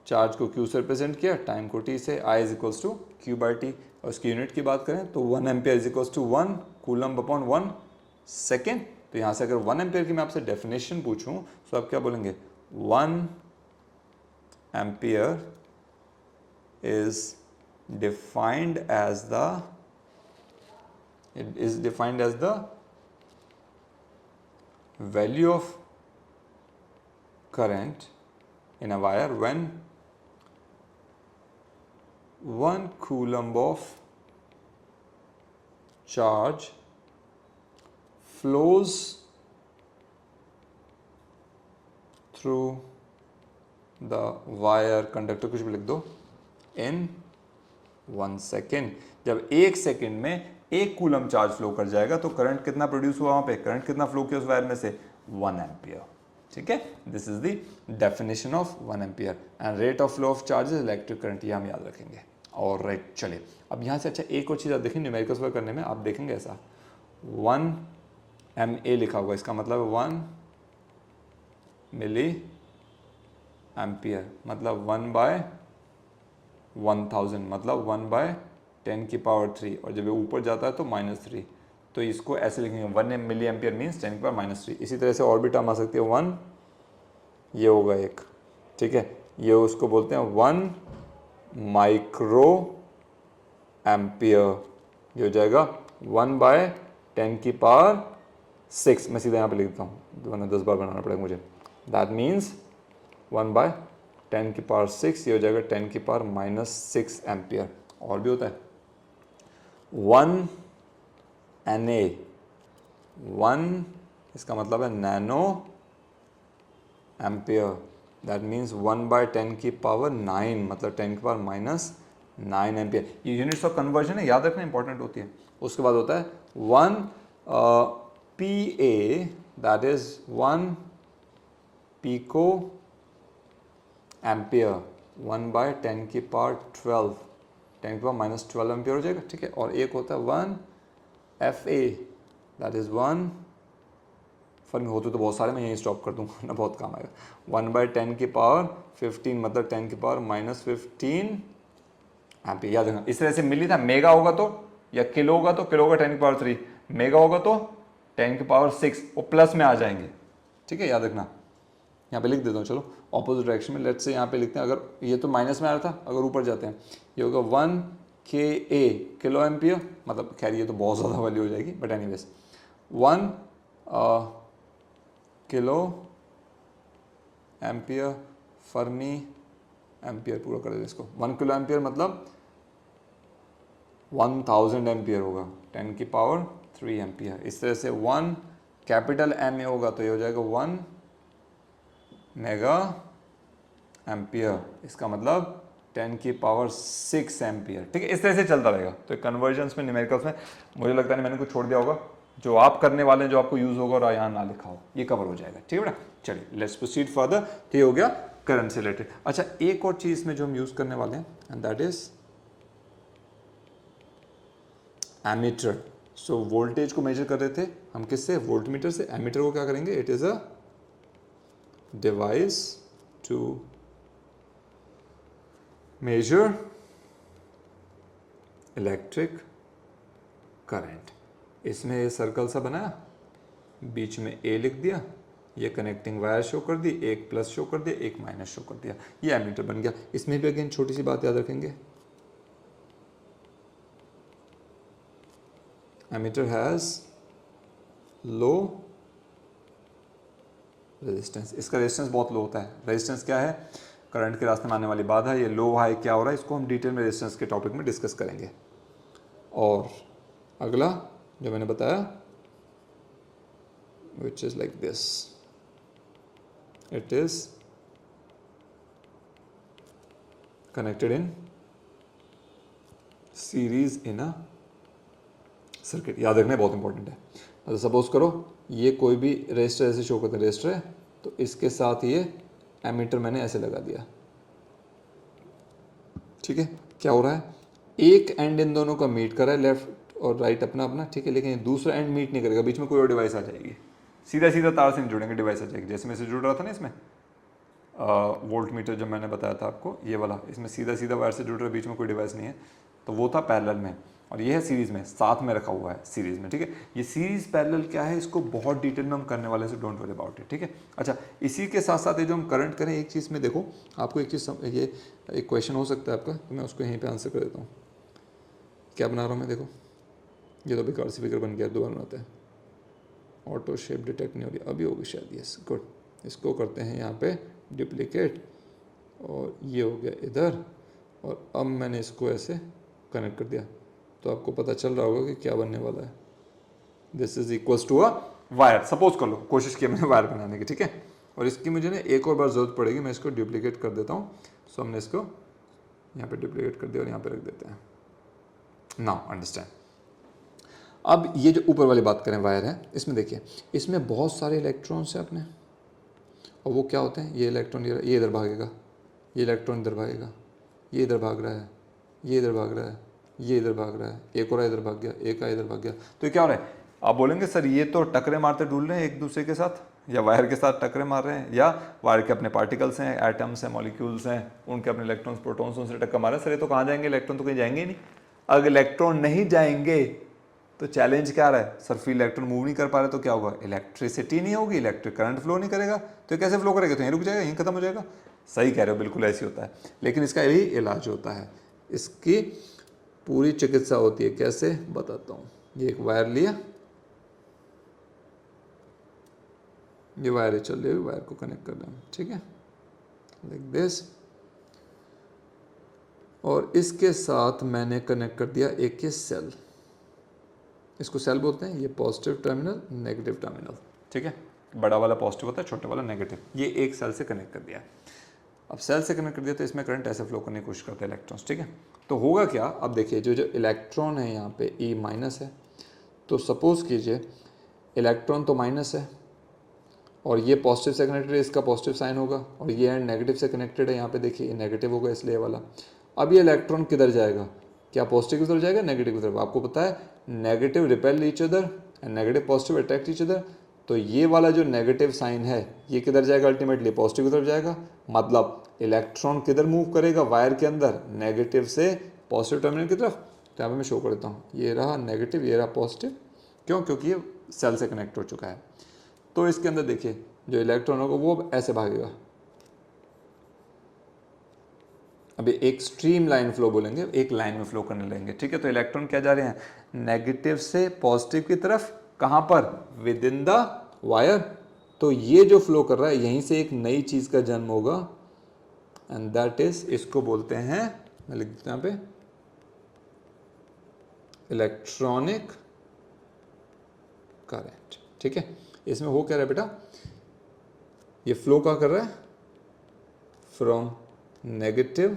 charge को Q से रिप्रेजेंट किया, टाइम को T से, I is equals to Q by T। और उसकी यूनिट की बात करें तो 1 ampere is equals to 1 coulomb upon 1 second. तो यहाँ से अगर 1 एम्पियर की मैं आपसे डेफिनेशन पूछूं तो आप क्या बोलेंगे, 1 ampere is defined as the value of current in a wire when 1 coulomb of charge flows through the wire conductor, कुछ भी लिख दो, in 1 सेकेंड। जब 1 सेकेंड में 1 कूलम चार्ज फ्लो कर जाएगा तो करंट कितना प्रोड्यूस हुआ, वहां पे करंट कितना फ्लो किया उस वायर में से, 1 एम्पियर, ठीक है। This is the definition of 1 ampere and rate of flow of charge is electric current, ये हम याद रखेंगे। और राइट, चलिए अब यहाँ से अच्छा एक और चीज़ आप देखेंगे न्यूमेरिकल्स वर्क करने में, आप देखेंगे ऐसा 1 MA लिखा हुआ, इसका मतलब 1 मिली एम्पियर, मतलब 1/1000, मतलब 1/10⁻³ और जब ये ऊपर जाता है तो -3, तो इसको ऐसे लिखेंगे 1 मिली एम्पियर मीन्स 10⁻³ इसी तरह से और भी टर्म आ सकती है, 1 ये होगा एक, ठीक है, ये उसको बोलते हैं 1 माइक्रो एम्पियर, ये हो जाएगा 1/10⁻⁶। मैं सीधा यहाँ पे लिख देता हूँ, 10 बार बनाना पड़ेगा मुझे, दैट मीन्स 1/10⁻⁶, ये हो जाएगा 10⁻⁻6 एम्पियर। और भी होता है 1 NA, 1 इसका मतलब है नैनो एम्पियर, दैट मीन्स 1/10⁹ मतलब 10⁻⁻9 एम्पियर। ये यूनिट्स ऑफ कन्वर्जन है, याद रखना इंपॉर्टेंट होती है। उसके बाद होता है 1 PA, that is 1 pico ampere, 1/10⁻12, 10⁻⁻12 ampere हो जाएगा, ठीक है। और एक होता है 1 FA, दैट इज 1, फर्क होते तो बहुत सारे, मैं यहीं स्टॉप कर दूंगा ना, बहुत काम आएगा, 1/10⁻15 मतलब 10⁻⁻15 एम्पियर, याद रखना। इस तरह से मिली था, मेगा होगा तो या किलो होगा तो किलो का 10⁻3, मेगा होगा तो 10⁻6, वो प्लस में आ जाएंगे, ठीक है, याद रखना। यहाँ पे लिख देता हूँ, चलो ऑपोजिट डायरेक्शन में, लेट्स से यहाँ पे लिखते हैं, अगर ये तो माइनस में आ रहा था, अगर ऊपर जाते हैं ये होगा 1 KA किलो एम्पियर, मतलब खैर ये तो बहुत ज़्यादा वैल्यू हो जाएगी, but anyways 1 kilo ampere Fermi ampere, पूरा कर देते इसको, 1 किलो एम्पियर मतलब 1000 एम्पियर होगा, 10⁻³ एम्पियर। इस तरह से 1 कैपिटल MA होगा तो ये हो जाएगा 1 मेगा एम्पियर, इसका मतलब 10⁻6 एम्पियर, ठीक है। इस तरह से चलता रहेगा। तो कन्वर्जन्स में, न्यूमेरिकल्स में मुझे लगता नहीं मैंने कुछ छोड़ दिया होगा, जो आप करने वाले हैं, जो आपको यूज होगा और यहाँ ना लिखा हो, ये कवर हो जाएगा, ठीक है बेटा। चलिए लेट्स प्रोसीड फर्दर, तो ये हो गया करंट से रिलेटेड। अच्छा, एक और चीज में जो हम यूज करने वाले हैं, and that is ammeter. So voltage को मेजर कर रहे थे हम किससे, वोल्टमीटर से। एमीटर को क्या करेंगे, it is a device to measure electric current. इसमें ये सर्कल सा बनाया, बीच में A लिख दिया, ये कनेक्टिंग वायर शो कर दी, एक प्लस शो कर दिया, एक माइनस शो कर दिया, ये एमीटर बन गया। इसमें भी अगेन छोटी सी बात याद रखेंगे, एमीटर हैज लो रेजिस्टेंस। इसका रेजिस्टेंस बहुत लो होता है। रेजिस्टेंस क्या है? करंट के रास्ते में आने वाली बाधा। ये लो हाई क्या हो रहा है, इसको हम डिटेल में रेजिस्टेंस के टॉपिक में डिस्कस करेंगे। और अगला जो मैंने बताया, which is like this, it is connected in series in a circuit. याद रखना बहुत इंपॉर्टेंट है। तो सपोज करो ये कोई भी रेजिस्टर ऐसे शो करते हैं, रेजिस्टर है, तो इसके साथ ये एमीटर मैंने ऐसे लगा दिया, ठीक है। क्या हो रहा है, एक एंड इन दोनों का मीट कर रहा है, लेफ्ट और राइट अपना अपना, ठीक है, लेकिन दूसरा एंड मीट नहीं करेगा, बीच में कोई और डिवाइस आ जाएगी, सीधा सीधा तार से नहीं जुड़ेंगे, डिवाइस आ जाएगी। जैसे मैं से जुड़ रहा था ना इसमें वोल्ट मीटर, जब मैंने बताया था आपको ये वाला, इसमें सीधा सीधा वायर से जुड़ रहा है, बीच में कोई डिवाइस नहीं है, तो वो था पैरेलल में। और ये है सीरीज में, साथ में रखा हुआ है सीरीज में, ठीक है। ये सीरीज पैरेलल क्या है, इसको बहुत डिटेल में हम करने वाले से, डोंट वरी अबाउट इट, ठीक है। अच्छा, इसी के साथ साथ ये जो हम करंट करें, एक चीज़ में देखो आपको एक चीज़, ये एक क्वेश्चन हो सकता है आपका, तो मैं उसको यहीं पे आंसर कर देता हूँ। क्या बना रहा हूँ मैं, देखो ये तो बेकार सी फिगर बन गया, दोबारा बनाते हैं। ऑटो शेप डिटेक्ट नहीं हो रही, अभी होगी शायद, यस गुड। इसको करते हैं यहाँ पे डुप्लीकेट, और ये हो गया इधर, और अब मैंने इसको ऐसे कनेक्ट कर दिया, तो आपको पता चल रहा होगा कि क्या बनने वाला है। This is equals to a wire. Suppose कर लो, कोशिश की मैंने वायर बनाने की, ठीक है। और इसकी मुझे ना एक और बार जरूरत पड़ेगी, मैं इसको डुप्लीकेट कर देता हूँ। सो हमने इसको यहाँ पे डुप्लीकेट कर दिया और यहाँ पे रख देते हैं। Now understand. अब ये जो ऊपर वाली बात करें, वायर है, इसमें देखिए, इसमें बहुत सारे इलेक्ट्रॉन्स हैं अपने, और वो क्या होते हैं, ये इलेक्ट्रॉन ये इधर भागेगा, ये इलेक्ट्रॉन इधर भागेगा, ये इधर भाग रहा है, ये इधर भाग रहा है, ये इधर भाग रहा है, एक और इधर भाग गया, एक इधर भाग गया। तो ये क्या हो रहा है, आप बोलेंगे सर ये तो टकरे मारते डूल रहे हैं एक दूसरे के साथ, या वायर के साथ टकरे मार रहे हैं, या वायर के अपने पार्टिकल्स हैं, एटम्स हैं, मॉलिक्यूल्स हैं, उनके अपने इलेक्ट्रॉन्स प्रोटॉन्स उनसे टक्कर मार रहे हैं। सर ये तो कहाँ जाएंगे, इलेक्ट्रॉन तो कहीं जाएंगे ही नहीं। अगर इलेक्ट्रॉन नहीं जाएंगे तो चैलेंज क्या रहा है, सर फ्री इलेक्ट्रॉन मूव नहीं कर पा रहे, तो क्या होगा, इलेक्ट्रिसिटी नहीं होगी, इलेक्ट्रिक करंट फ्लो नहीं करेगा, तो कैसे फ्लो करेगा, तो यहीं रुक जाएगा, यहीं खत्म हो जाएगा। सही कह रहे हो, बिल्कुल ऐसी होता है, लेकिन इसका यही इलाज होता है, इसकी पूरी चिकित्सा होती है। कैसे, बताता हूँ। ये एक वायर लिया, ये वायर चल रही है, वायर को कनेक्ट कर रहे हैं, ठीक है, लाइक दिस, और इसके साथ मैंने कनेक्ट कर दिया एक ये सेल, इसको सेल बोलते हैं, ये पॉजिटिव टर्मिनल, नेगेटिव टर्मिनल, ठीक है। बड़ा वाला पॉजिटिव होता है, छोटा वाला नेगेटिव। ये एक सेल से कनेक्ट कर दिया। अब सेल से कनेक्ट कर दिया तो इसमें करंट ऐसे फ्लो करने की कोशिश करते हैं इलेक्ट्रॉन्स, ठीक है। तो होगा क्या, अब देखिए जो जो इलेक्ट्रॉन है यहाँ पे E माइनस है, तो सपोज कीजिए इलेक्ट्रॉन तो माइनस है, और ये पॉजिटिव से कनेक्टेड है, इसका पॉजिटिव साइन होगा, और ये एंड नेगेटिव से कनेक्टेड है, यहाँ पे देखिए ये नेगेटिव होगा, इसलिए वाला। अब ये इलेक्ट्रॉन किधर जाएगा, क्या पॉजिटिव की तरफ जाएगा, नेगेटिव की तरफ। आपको पता है negative repel each other and negative positive attract each other, तो ये वाला जो नेगेटिव साइन है ये किधर जाएगा, अल्टीमेटली पॉजिटिव की तरफ जाएगा। मतलब इलेक्ट्रॉन किधर मूव करेगा, वायर के अंदर, नेगेटिव से पॉजिटिव टर्मिनल की तरफ। तो यहाँ पे मैं शो कर देता हूँ, ये रहा नेगेटिव, ये रहा पॉजिटिव, क्यों, क्योंकि ये सेल से कनेक्ट हो चुका है। तो इसके अंदर देखिए जो इलेक्ट्रॉन होगा वो ऐसे भागेगा। अभी एक स्ट्रीम लाइन फ्लो बोलेंगे, एक लाइन में फ्लो करने लगेंगे, ठीक है। तो इलेक्ट्रॉन क्या जा रहे हैं, नेगेटिव से पॉजिटिव की तरफ, कहाँ पर, विद इन द वायर। तो ये जो फ्लो कर रहा है, यहीं से एक नई चीज का जन्म होगा, एंड दैट इज, इसको बोलते हैं, मैं लिख देता हूं यहाँ पे, इलेक्ट्रॉनिक करंट, ठीक है। इसमें हो क्या रहा है बेटा, ये फ्लो क्या कर रहा है, from negative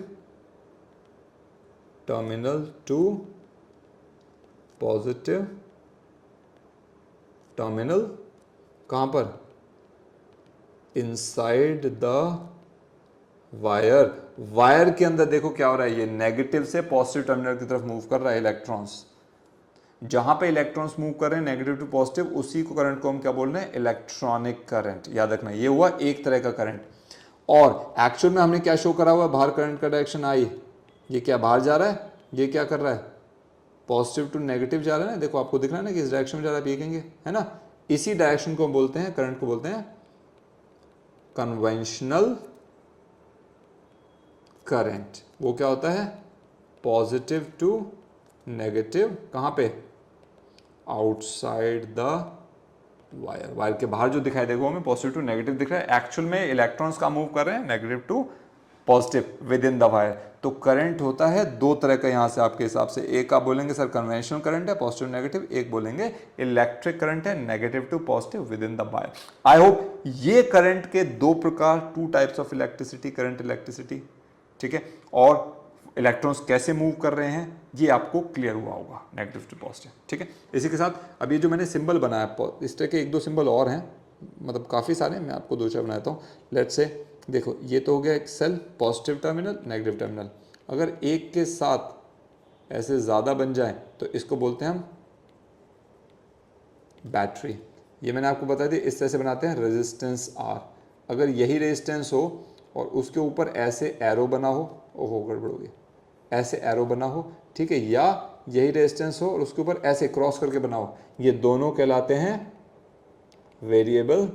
terminal to positive terminal, कहां पर, इनसाइड द वायर। वायर के अंदर देखो क्या हो रहा है, ये नेगेटिव से पॉजिटिव टर्मिनल की तरफ मूव कर रहा है इलेक्ट्रॉन्स। जहां पे इलेक्ट्रॉन्स मूव कर रहे हैं नेगेटिव टू पॉजिटिव, उसी को करंट को हम क्या बोल रहे हैं, इलेक्ट्रॉनिक करंट। याद रखना, ये हुआ एक तरह का करंट। और एक्चुअल में हमने क्या शो करा हुआ, बाहर करंट का डायरेक्शन आई, ये क्या बाहर जा रहा है, ये क्या कर रहा है, पॉजिटिव टू नेगेटिव जा रहा है ना, देखो आपको दिख रहा है ना कि इस डायरेक्शन में जा रहा है, आप ये कहेंगे, है ना। इसी डायरेक्शन को बोलते हैं, करंट को बोलते हैं कन्वेंशनल करंट, वो क्या होता है, पॉजिटिव टू नेगेटिव, कहाँ पे, आउटसाइड द वायर, वायर के बाहर जो दिखाई देगा हमें पॉजिटिव टू नेगेटिव दिख रहा है, एक्चुअल में इलेक्ट्रॉन्स का मूव कर रहे हैं negative to positive within the wire. तो करंट होता है दो तरह का यहां से आपके हिसाब से, एक आप बोलेंगे सर कन्वेंशनल करंट है पॉजिटिव नेगेटिव, एक बोलेंगे इलेक्ट्रिक करंट है negative to positive within the wire. I hope ये करंट के दो प्रकार, two types of electricity, current electricity, ठीक है, और इलेक्ट्रॉन्स कैसे मूव कर रहे हैं ये आपको क्लियर हुआ होगा, नेगेटिव टू पॉजिटिव, ठीक है। इसी के साथ अब ये जो मैंने सिंबल बनाया, इस तरह के एक दो सिंबल और हैं, मतलब काफ़ी सारे, मैं आपको दो चार बनाता हूँ। लेट्स से देखो ये तो हो गया एक cell, positive terminal negative terminal, अगर एक के साथ ऐसे ज़्यादा बन जाए तो इसको बोलते हैं हम बैटरी। ये मैंने आपको बता दिया, इस तरह से बनाते हैं रेजिस्टेंस आर। अगर यही रेजिस्टेंस हो और उसके ऊपर ऐसे एरो बना हो, ओहो गड़बड़ हो गई, ऐसे एरो बना हो, ठीक है, या यही रेजिस्टेंस हो और उसके ऊपर ऐसे क्रॉस करके बना हो, ये दोनों कहलाते हैं वेरिएबल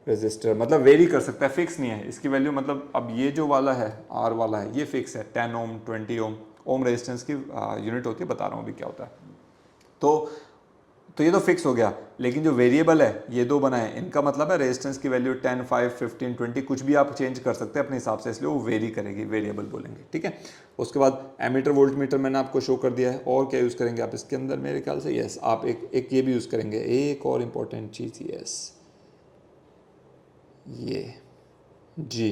रेजिस्टर। मतलब वेरी कर सकता है, फिक्स नहीं है इसकी वैल्यू। मतलब अब ये जो वाला है आर वाला है ये फिक्स है, 10 ओम 20 ओम, ओम रेजिस्टेंस की यूनिट होती है, बता रहा हूँ अभी क्या होता है। तो ये तो फिक्स हो गया, लेकिन जो वेरिएबल है ये दो बनाए, इनका मतलब है रेजिस्टेंस की वैल्यू 10, 5, 15, 20 कुछ भी आप चेंज कर सकते हैं अपने हिसाब से, इसलिए वो वेरी करेगी, वेरिएबल बोलेंगे, ठीक है। उसके बाद एमीटर वोल्ट मीटर मैंने आपको शो कर दिया है। और क्या यूज़ करेंगे आप इसके अंदर, मेरे ख्याल से यस आप एक ये भी यूज़ करेंगे, एक और इम्पॉर्टेंट चीज़, यस ये जी,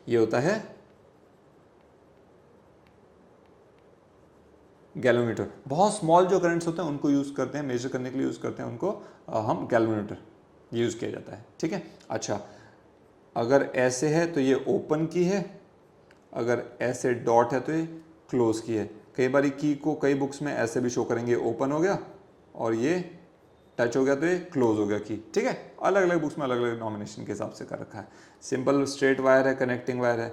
ये होता है गैल्वेनोमीटर। बहुत स्मॉल जो करंट्स होते हैं उनको यूज़ करते हैं, मेजर करने के लिए यूज़ करते हैं उनको, हम गैल्वेनोमीटर यूज़ किया जाता है, ठीक है। अच्छा, अगर ऐसे है तो ये ओपन की है, अगर ऐसे डॉट है तो ये क्लोज की है। कई बार की को कई बुक्स में ऐसे भी शो करेंगे, ओपन हो गया और ये टच हो गया तो ये क्लोज हो गया की, ठीक है। अलग अलग बुक्स में अलग अलग नॉमिनेशन के हिसाब से कर रखा है। सिंपल स्ट्रेट वायर है, कनेक्टिंग वायर है,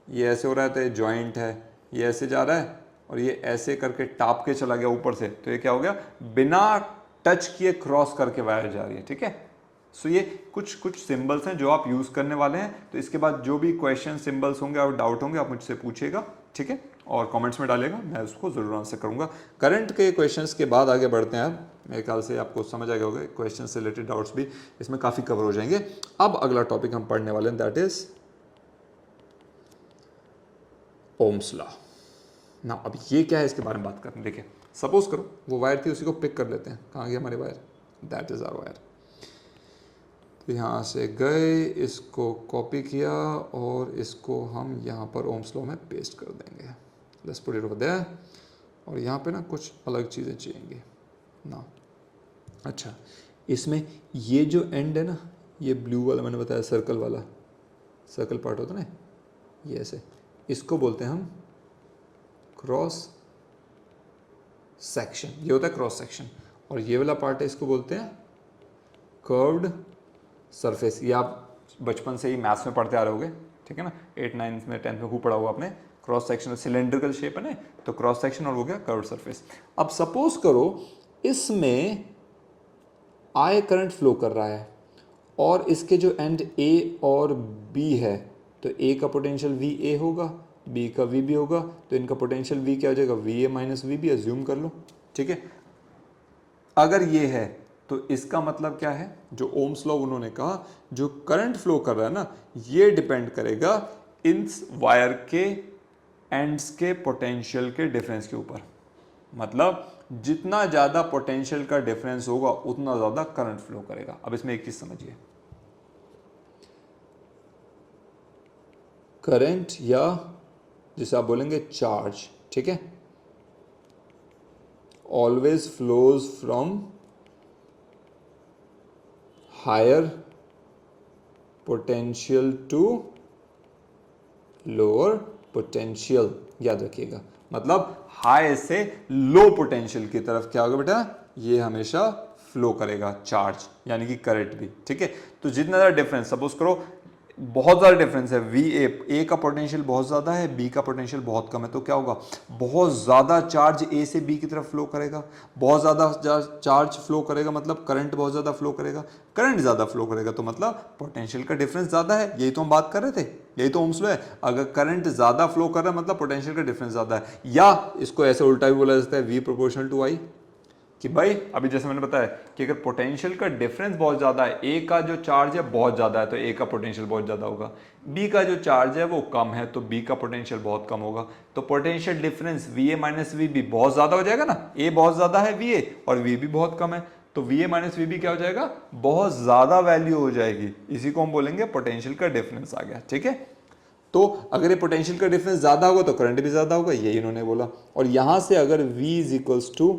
ये ऐसे हो रहा है तो ये जॉइंट है, ये ऐसे जा रहा है और ये ऐसे करके टाप के चला गया ऊपर से, तो ये क्या हो गया, बिना टच किए क्रॉस करके वायर जा रही है, ठीक है। सो ये कुछ सिंबल्स हैं जो आप यूज़ करने वाले हैं। तो इसके बाद जो भी क्वेश्चन सिंबल्स होंगे और डाउट होंगे आप मुझसे पूछिएगा, ठीक है, और कमेंट्स में डालिएगा, मैं उसको ज़रूर आंसर करूँगा। करंट के क्वेश्चंस के बाद आगे बढ़ते हैं। अब मेरे ख्याल से आपको समझ आ गया होगा, क्वेश्चन से रिलेटेड डाउट्स भी इसमें काफ़ी कवर हो जाएंगे। अब अगला टॉपिक हम पढ़ने वाले हैं, दैट इज ओम्स लॉ ना। अब ये क्या है इसके बारे में बात करते हैं। देखिए सपोज करो वो वायर थी, उसी को पिक कर लेते हैं, कहाँ गया हमारे wire, that is our wire. तो यहाँ से गए, इसको कॉपी किया और इसको हम यहाँ पर ओम्स लॉ में पेस्ट कर देंगे। Let's put it over there. और यहाँ पे ना कुछ अलग चीज़ें चाहिए ना। अच्छा, इसमें ये जो एंड है ना, ये ब्लू वाला मैंने बताया, सर्कल वाला, सर्कल पार्ट होता है ना, ये ऐसे, इसको बोलते हैं हम क्रॉस सेक्शन। ये होता है क्रॉस सेक्शन। और ये वाला पार्ट है, इसको बोलते हैं कर्व्ड सरफेस। ये आप बचपन से ही मैथ्स में पढ़ते आ रहे होगे, ठीक है ना, 8, 9 में 10 में खूब पढ़ा हुआ आपने। क्रॉस सेक्शन सिलेंड्रिकल शेप है ना, तो क्रॉस सेक्शन और हो गया कर्व्ड सरफेस। अब सपोज करो इसमें आई करंट फ्लो कर रहा है और इसके जो एंड ए और बी है, तो ए का पोटेंशियल वी ए होगा, बी का वी बी होगा, तो इनका पोटेंशियल वी क्या हो जाएगा, V A minus V B, assume कर लो, ठीक है। अगर ये है तो इसका मतलब क्या है, जो ओम्स लॉ उन्होंने कहा, जो करंट फ्लो कर रहा है ना, ये डिपेंड करेगा इन वायर के एंड्स के पोटेंशियल के डिफरेंस के ऊपर। मतलब जितना ज़्यादा पोटेंशियल का डिफरेंस होगा उतना ज़्यादा करंट फ्लो करेगा। अब इसमें एक चीज़ समझिए, करंट या जिसे आप बोलेंगे चार्ज, ठीक है, always flows from higher potential to lower potential, याद रखिएगा। मतलब हाई से लो पोटेंशियल की तरफ क्या होगा बेटा, ये हमेशा फ्लो करेगा चार्ज, यानी कि करंट भी, ठीक है। तो जितना ज़्यादा डिफरेंस, सपोज करो बहुत ज़्यादा डिफरेंस है, वी ए का पोटेंशियल बहुत ज़्यादा है, बी का पोटेंशियल बहुत कम है, तो क्या होगा, बहुत ज़्यादा चार्ज ए से बी की तरफ फ्लो करेगा, बहुत ज़्यादा चार्ज फ्लो करेगा मतलब करंट बहुत ज़्यादा फ्लो करेगा, करंट ज़्यादा फ्लो करेगा तो मतलब पोटेंशियल का डिफरेंस ज़्यादा है, यही तो हम बात कर रहे थे, यही तो ओम्स लॉ है। अगर करंट ज़्यादा फ्लो कर रहा है मतलब पोटेंशियल का डिफरेंस ज़्यादा है, या इसको ऐसे उल्टा भी बोला जाता है वी प्रोपोर्शनल टू आई, कि भाई अभी जैसे मैंने बताया कि अगर पोटेंशियल का डिफरेंस बहुत ज़्यादा है, ए का जो चार्ज है बहुत ज़्यादा है तो ए का पोटेंशियल बहुत ज़्यादा होगा, बी का जो चार्ज है वो कम है तो बी का पोटेंशियल बहुत कम होगा, तो potential difference V A minus V B बहुत ज़्यादा हो जाएगा ना, ए बहुत ज़्यादा है वी ए और वी बी बहुत कम है, तो V A minus V B क्या हो जाएगा, बहुत ज़्यादा वैल्यू हो जाएगी, इसी को हम बोलेंगे पोटेंशियल का डिफरेंस आ गया, ठीक है। तो अगर ये पोटेंशियल का डिफरेंस ज़्यादा होगा तो करंट भी ज़्यादा होगा, यही इन्होंने बोला। और यहाँ से अगर v इज इक्वल्स टू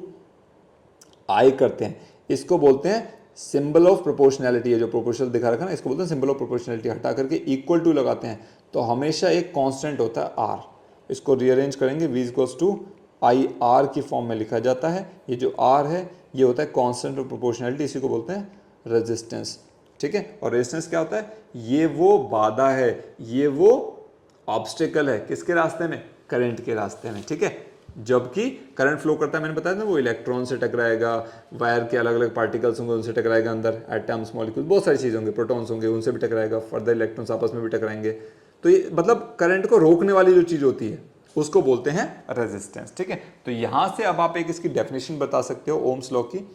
आई करते हैं, इसको बोलते हैं सिंबल ऑफ प्रोपोर्शनैलिटी, है जो प्रोपोर्शनल दिखा रखा है ना, इसको बोलते हैं सिंबल ऑफ प्रोपोर्शनैलिटी, हटा करके इक्वल टू लगाते हैं तो हमेशा एक कांस्टेंट होता है आर, इसको रीअरेंज करेंगे v equals to I R की फॉर्म में लिखा जाता है, ये जो आर है ये होता है कांस्टेंट ऑफ प्रोपोर्शनैलिटी, इसी को बोलते हैं रेजिस्टेंस, ठीक है। और रेजिस्टेंस क्या होता है, ये वो बाधा है, ये वो ऑब्स्टेकल है किसके रास्ते में, करंट के रास्ते में, ठीक है। जबकि करंट फ्लो करता है, मैंने बताया था वो इलेक्ट्रॉन से टकराएगा, वायर के अलग अलग पार्टिकल्स होंगे उनसे टकराएगा, अंदर एटम्स मॉलिक्यूल्स बहुत सारी चीज़ें होंगी, प्रोटॉन्स होंगे उनसे भी टकराएगा, फर्दर इलेक्ट्रॉन्स आपस में भी टकराएंगे, तो ये मतलब करंट को रोकने वाली जो चीज़ होती है उसको बोलते हैं रेजिस्टेंस, ठीक है। तो यहाँ से अब आप एक इसकी डेफिनेशन बता सकते हो ओम्स लॉ की।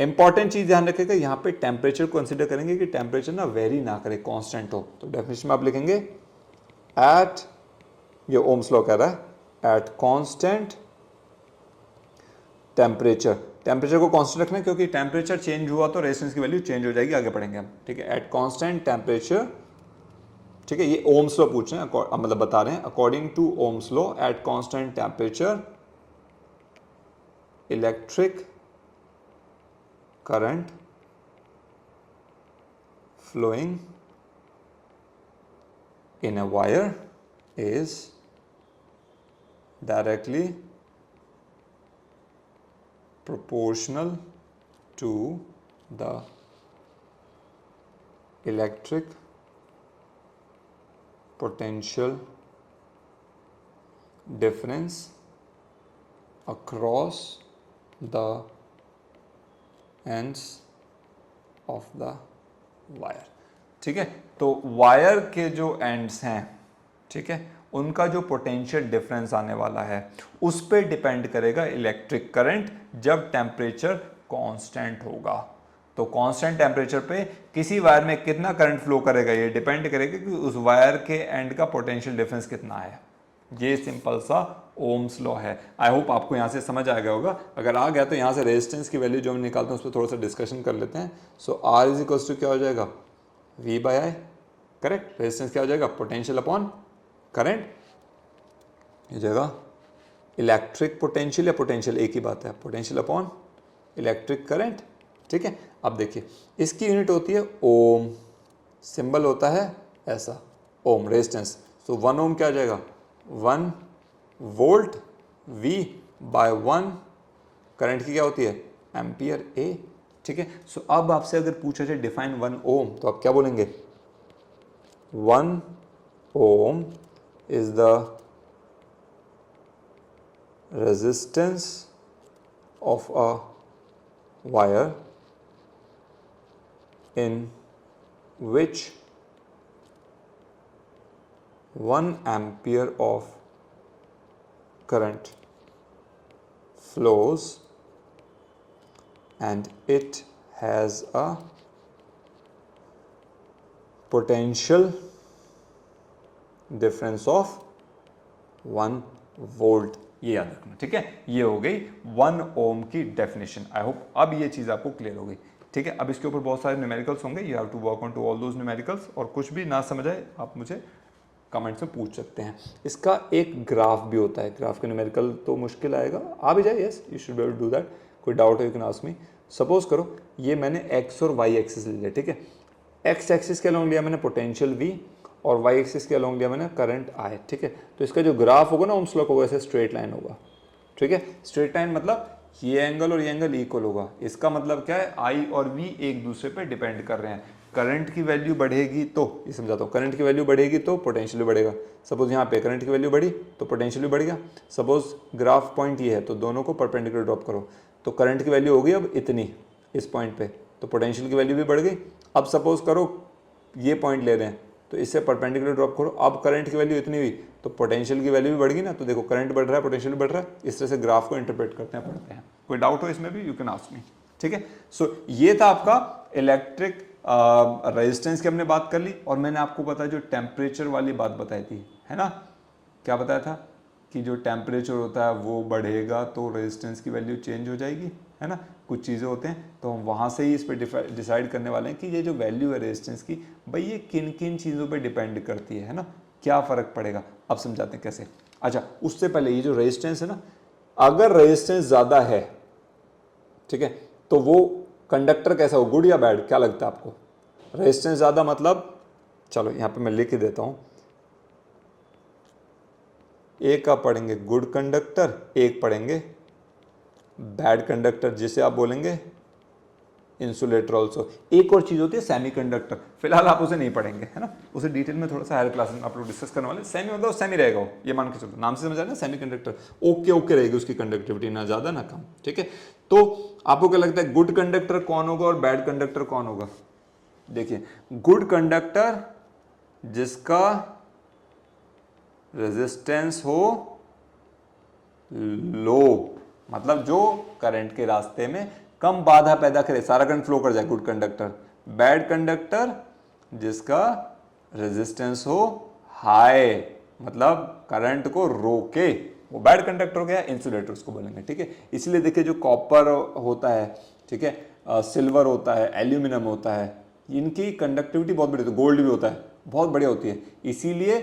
इंपॉर्टेंट चीज़ ध्यान रखिएगा, यहाँ पे टेम्परेचर कंसिडर करेंगे कि टेम्परेचर ना वेरी ना करे, कांस्टेंट हो, तो डेफिनेशन में आप लिखेंगे एट, ये ओम्स लॉ कह रहा है एट कांस्टेंट टेम्परेचर, टेम्परेचर को कांस्टेंट रखना है क्योंकि टेम्परेचर चेंज हुआ तो रेजिस्टेंस की वैल्यू चेंज हो जाएगी, आगे पढ़ेंगे हम, ठीक है। एट कांस्टेंट टेम्परेचर, ठीक है, ये ओम्स लॉ पूछ रहे हैं, मतलब बता रहे हैं according to Ohm's law at constant temperature electric current flowing in a wire is directly proportional to the electric potential difference across the ends of the wire, ठीक है। तो वायर के जो एंड्स हैं, ठीक है, उनका जो पोटेंशियल डिफरेंस आने वाला है उस पर डिपेंड करेगा इलेक्ट्रिक करंट जब टेम्परेचर कांस्टेंट होगा। तो कांस्टेंट टेम्परेचर पे किसी वायर में कितना करंट फ्लो करेगा ये डिपेंड करेगा कि उस वायर के एंड का पोटेंशियल डिफरेंस कितना है। ये सिंपल सा ओम्स लॉ है। आई होप आपको यहाँ से समझ आ गया होगा। अगर आ गया तो यहाँ से रेजिस्टेंस की वैल्यू जो हम निकालते हैं उस पर थोड़ा सा डिस्कशन कर लेते हैं। So R is equals to क्या हो जाएगा, V by I, correct. Resistance क्या हो जाएगा, पोटेंशियल अपॉन करंट, ये जाएगा इलेक्ट्रिक पोटेंशियल या पोटेंशियल, एक ही बात है, पोटेंशियल अपॉन इलेक्ट्रिक करंट, ठीक है। अब देखिए इसकी यूनिट होती है ओम, सिंबल होता है ऐसा ओम, रेजिस्टेंस। सो 1 ओम क्या हो जाएगा, 1 वोल्ट, V बाय 1 करंट की क्या होती है, एम्पियर A, ठीक है। सो अब आपसे अगर पूछा जाए डिफाइन 1 ओम तो आप क्या बोलेंगे, 1 ohm is the resistance of a wire in which 1 ampere of current flows and it has a potential difference of 1 volt। ये याद रखना, ठीक है। ये हो गई 1 ओम की डेफिनेशन। आई होप अब ये चीज़ आपको क्लियर हो गई, ठीक है। अब इसके ऊपर बहुत सारे न्यूमेरिकल्स होंगे, you have to work on to all those numericals, और कुछ भी ना समझ आए आप मुझे कमेंट्स में पूछ सकते हैं। इसका एक ग्राफ भी होता है, ग्राफ का न्यूमेरिकल तो मुश्किल आएगा, आ भी जाए, yes you should be able to do that. कोई डाउट है you can ask me. Suppose करो ये मैंने एक्स और वाई एक्सिस ले लिया, ठीक है। एक्स एक्सिस के अलॉन्ग लिया मैंने पोटेंशियल वी और वाई एक्सिस के अलॉन्ग लिया मैंने करंट आई, ठीक है। तो इसका जो ग्राफ होगा ना ओम्स लॉ का, वैसे स्ट्रेट लाइन होगा, ठीक है। स्ट्रेट लाइन मतलब ये एंगल और ये एंगल इक्वल होगा। इसका मतलब क्या है, आई और वी एक दूसरे पे डिपेंड कर रहे हैं। करंट की वैल्यू बढ़ेगी तो, ये समझाता हूँ, करंट की वैल्यू बढ़ेगी तो पोटेंशियल भी बढ़ेगा। सपोज यहाँ पे करंट की वैल्यू बढ़ी तो पोटेंशियल भी बढ़ गया। सपोज ग्राफ पॉइंट ये है तो दोनों को परपेंडिकुलर ड्रॉप करो, तो करंट की वैल्यू होगी अब इतनी इस पॉइंट पे, तो पोटेंशियल की वैल्यू भी बढ़ गई। अब सपोज करो ये पॉइंट ले रहे हैं तो इससे परपेंडिकुलर ड्रॉप करो, अब करंट की वैल्यू इतनी हुई तो पोटेंशियल की वैल्यू भी बढ़ गई ना। तो देखो करंट बढ़ रहा है, पोटेंशियल बढ़ रहा है, इस तरह से ग्राफ को इंटरप्रेट करते हैं, पढ़ते हैं। कोई डाउट हो इसमें भी, यू कैन आस्क मी। ठीक है, सो ये था आपका इलेक्ट्रिक रेजिस्टेंस की हमने बात कर ली, और मैंने आपको बताया जो टेम्परेचर वाली बात बताई थी, है ना, क्या बताया था कि जो टेम्परेचर होता है वो बढ़ेगा तो रेजिस्टेंस की वैल्यू चेंज हो जाएगी, है ना। कुछ चीज़ें होते हैं तो हम वहाँ से ही इस पर डिसाइड करने वाले हैं कि ये जो वैल्यू है रेजिस्टेंस की, भाई ये किन किन चीज़ों पे डिपेंड करती है ना, क्या फ़र्क पड़ेगा। अब समझाते हैं कैसे। अच्छा, उससे पहले ये जो रेजिस्टेंस है ना, अगर रेजिस्टेंस ज़्यादा है, ठीक है, तो वो कंडक्टर कैसा हो, गुड या बैड, क्या लगता है आपको। रेजिस्टेंस ज़्यादा मतलब, चलो यहाँ पे मैं लिख ही देता हूँ, एक का पढ़ेंगे गुड कंडक्टर, एक पढ़ेंगे बैड कंडक्टर, जिसे आप बोलेंगे इंसुलेटर ऑल्सो। एक और चीज़ होती है सेमी कंडक्टर, फिलहाल आप उसे नहीं पढ़ेंगे, है ना, उसे डिटेल में थोड़ा सा हायर क्लास में आप लोग डिस्कस करने वाले। सेमी मतलब सेमी रहेगा वो, ये मान के चलो, नाम से समझ आ रहा है सेमी कंडक्टर, ओके ओके रहेगी उसकी कंडक्टिविटी, ना ज़्यादा ना कम। ठीक है, तो आपको क्या लगता है गुड कंडक्टर कौन होगा और बैड कंडक्टर कौन होगा। देखिए, गुड कंडक्टर जिसका रेजिस्टेंस हो लो, मतलब जो करंट के रास्ते में कम बाधा पैदा करे, सारा करंट फ्लो कर जाए, गुड कंडक्टर। बैड कंडक्टर जिसका रेजिस्टेंस हो हाई, मतलब करंट को रोके, वो बैड कंडक्टर हो गया, इंसुलेटर उसको बोलेंगे। ठीक है, इसलिए देखिए जो कॉपर होता है, ठीक है, सिल्वर होता है, एल्यूमिनियम होता है, इनकी कंडक्टिविटी बहुत बड़ी होती है, गोल्ड भी होता है, बहुत बढ़िया होती है, इसीलिए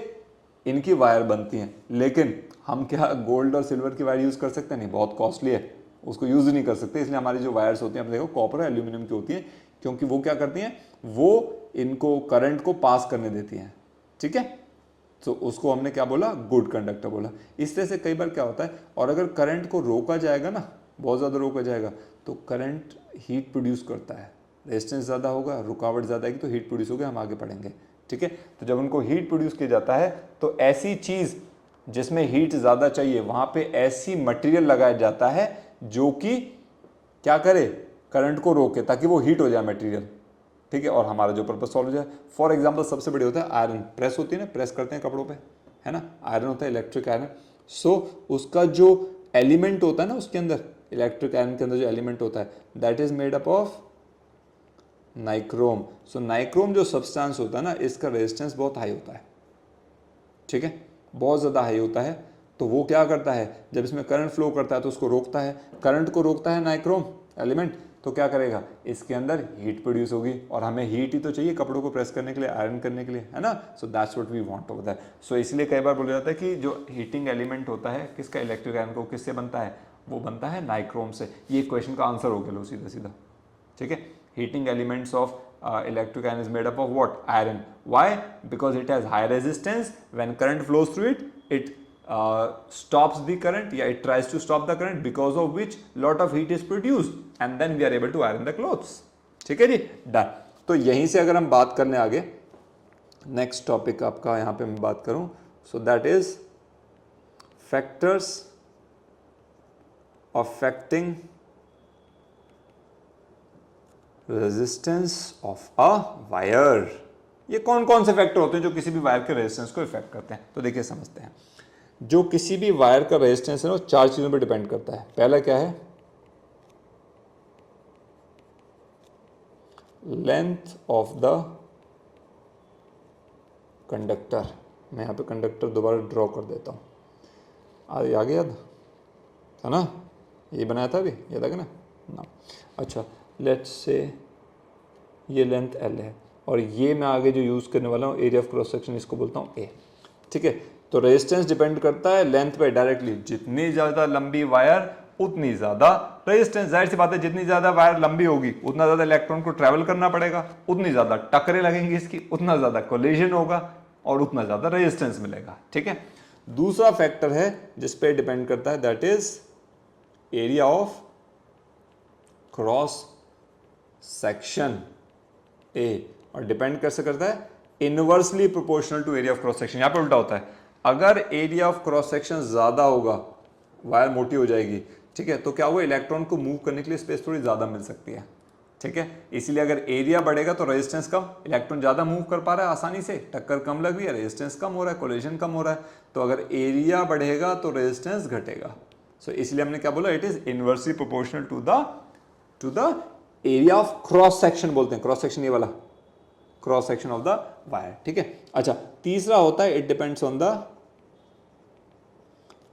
इनकी वायर बनती हैं। लेकिन हम क्या गोल्ड और सिल्वर की वायर यूज़ कर सकते हैं, नहीं, बहुत कॉस्टली है, उसको यूज़ नहीं कर सकते। इसलिए हमारी जो वायर्स होती हैं, आप देखो कॉपर और एल्यूमिनियम की होती हैं, क्योंकि वो क्या करती हैं, वो इनको करंट को पास करने देती हैं। ठीक है, तो उसको हमने क्या बोला, गुड कंडक्टर बोला। इस तरह से कई बार क्या होता है, और अगर करंट को रोका जाएगा ना, बहुत ज़्यादा रोका जाएगा, तो करंट हीट प्रोड्यूस करता है, रेजिस्टेंस ज़्यादा होगा, रुकावट ज़्यादा आएगी तो हीट प्रोड्यूस होगा, हम आगे पढ़ेंगे। ठीक है, तो जब उनको हीट प्रोड्यूस किया जाता है तो ऐसी चीज़ जिसमें हीट ज़्यादा चाहिए, वहाँ पे ऐसी मटेरियल लगाया जाता है जो कि क्या करे, करंट को रोके, ताकि वो हीट हो जाए मटेरियल। ठीक है, और हमारा जो पर्पस सॉल्व हो जाए। फॉर एग्जांपल सबसे बड़ी होता है आयरन, प्रेस होती है ना, प्रेस करते हैं कपड़ों पे, है ना, आयरन होता है, इलेक्ट्रिक आयरन। सो उसका जो एलिमेंट होता है ना, उसके अंदर इलेक्ट्रिक आयरन के अंदर जो एलिमेंट होता है, that is made up of nichrome. So nichrome जो सब्सटेंस होता है ना, इसका रेजिस्टेंस बहुत हाई होता है। ठीक है, बहुत ज़्यादा हाई होता है। तो वो क्या करता है, जब इसमें करंट फ्लो करता है तो उसको रोकता है, करंट को रोकता है नाइक्रोम एलिमेंट, तो क्या करेगा, इसके अंदर हीट प्रोड्यूस होगी, और हमें हीट ही तो चाहिए कपड़ों को प्रेस करने के लिए, आयरन करने के लिए, है ना। So that's what we want over that. So इसलिए कई बार बोला जाता है कि जो हीटिंग एलिमेंट होता है किसका, इलेक्ट्रिक आयरन को, किससे बनता है, वो बनता है नाइक्रोम से। ये क्वेश्चन का आंसर हो गया लो सीधा सीधा। ठीक है, heating elements of electric iron is made up of what, iron. Why? Because it has high resistance, when current flows through it, it stops the current, yeah, it tries to stop the current, because of which lot of heat is produced, and then we are able to iron the clothes. ठीक है जी, done. तो यहीं से अगर हम बात करने आगे, नेक्स्ट टॉपिक आपका यहाँ पे मैं बात करूँ, so that is factors affecting resistance of a wire. ये कौन कौन से फैक्टर होते हैं जो किसी भी वायर के रेजिस्टेंस को इफेक्ट करते हैं, तो देखिए समझते हैं। जो किसी भी वायर का रेजिस्टेंस है ना, वो चार चीजों पर डिपेंड करता है। पहला क्या है, लेंथ ऑफ द कंडक्टर। मैं यहाँ पे कंडक्टर दोबारा ड्रॉ कर देता हूँ, आगे याद है ना, ये बनाया था अभी, याद आ गया ना। अच्छा, लेट्स से ये लेंथ L है, और ये मैं आगे जो यूज़ करने वाला हूँ एरिया ऑफ क्रॉस सेक्शन, इसको बोलता हूँ A। ठीक है, तो रेजिस्टेंस डिपेंड करता है लेंथ पे डायरेक्टली। जितनी ज़्यादा लंबी वायर उतनी ज़्यादा रेजिस्टेंस। जाहिर सी बात है, जितनी ज़्यादा वायर लंबी होगी उतना ज़्यादा इलेक्ट्रॉन को ट्रैवल करना पड़ेगा, उतनी ज़्यादा टक्करें लगेंगी इसकी, उतना ज़्यादा कोलिजन होगा, और उतना ज़्यादा रेजिस्टेंस मिलेगा। ठीक है, दूसरा फैक्टर है जिस पे डिपेंड करता है, that is area of cross section A, और डिपेंड कैसे करता है, inversely proportional to area of cross section. यहाँ पे उल्टा होता है, अगर एरिया ऑफ क्रॉस सेक्शन ज्यादा होगा, वायर मोटी हो जाएगी, ठीक है, तो क्या होगा, इलेक्ट्रॉन को मूव करने के लिए स्पेस थोड़ी ज्यादा मिल सकती है, ठीक है। इसीलिए अगर एरिया बढ़ेगा तो रेजिस्टेंस कम, इलेक्ट्रॉन ज्यादा मूव कर पा रहा है आसानी से, टक्कर कम लग रही है, रेजिस्टेंस कम हो रहा है, कोलिजन कम हो रहा है। तो अगर एरिया बढ़ेगा तो रेजिस्टेंस घटेगा। सो इसलिए हमने क्या बोला, it is inversely proportional to the area of cross section, बोलते हैं क्रॉस सेक्शन, ये वाला cross section of the wire, ठीक है। अच्छा, तीसरा होता है, it depends on the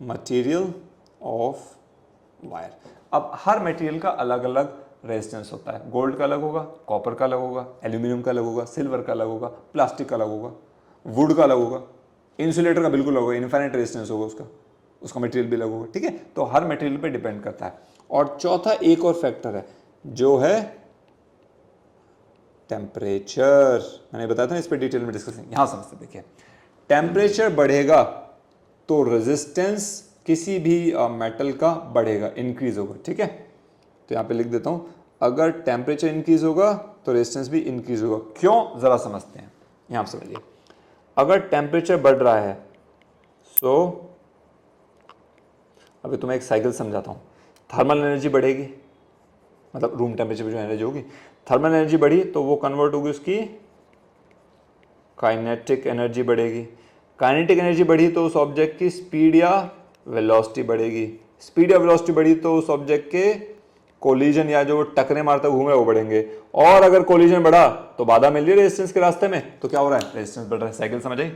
material of wire. अब हर मटेरियल का अलग अलग रेजिस्टेंस होता है, गोल्ड का अलग होगा, कॉपर का अलग होगा, एल्यूमिनियम का अलग होगा, सिल्वर का अलग होगा, प्लास्टिक का अलग होगा, वुड का अलग होगा, इंसुलेटर का बिल्कुल अलग होगा, इनफाइनाइट रेजिस्टेंस होगा उसका मटेरियल भी अलग होगा, ठीक है। तो हर मटेरियल पे डिपेंड करता है। और चौथा एक और फैक्टर है जो है टेम्परेचर। मैंने बताया था ना, इस पर डिटेल में डिस्कस, यहां समझते, देखिए टेम्परेचर बढ़ेगा तो रेजिस्टेंस किसी भी मेटल का बढ़ेगा, इंक्रीज होगा, ठीक है। तो यहां पे लिख देता हूं, अगर टेम्परेचर इंक्रीज होगा तो रेजिस्टेंस भी इंक्रीज होगा। क्यों, जरा समझते हैं। यहां आप समझिए, अगर टेम्परेचर बढ़ रहा है, सो अभी तुम्हें एक साइकिल समझाता हूं, थर्मल एनर्जी बढ़ेगी, मतलब रूम टेम्परेचर पे जो एनर्जी होगी, थर्मल एनर्जी बढ़ी तो वो कन्वर्ट होगी उसकी काइनेटिक एनर्जी बढ़ेगी, काइनेटिक एनर्जी बढ़ी तो उस ऑब्जेक्ट की स्पीड या वेलोसिटी बढ़ेगी, स्पीड या वेलोसिटी बढ़ी तो उस ऑब्जेक्ट के कोलिजन या जो टकरे मारते घूम रहे वो बढ़ेंगे, और अगर कोलिजन बढ़ा तो बाधा मिल रही है रेजिस्टेंस के रास्ते में, तो क्या हो रहा है, रेजिस्टेंस बढ़ रहा है। साइकिल समझ आई।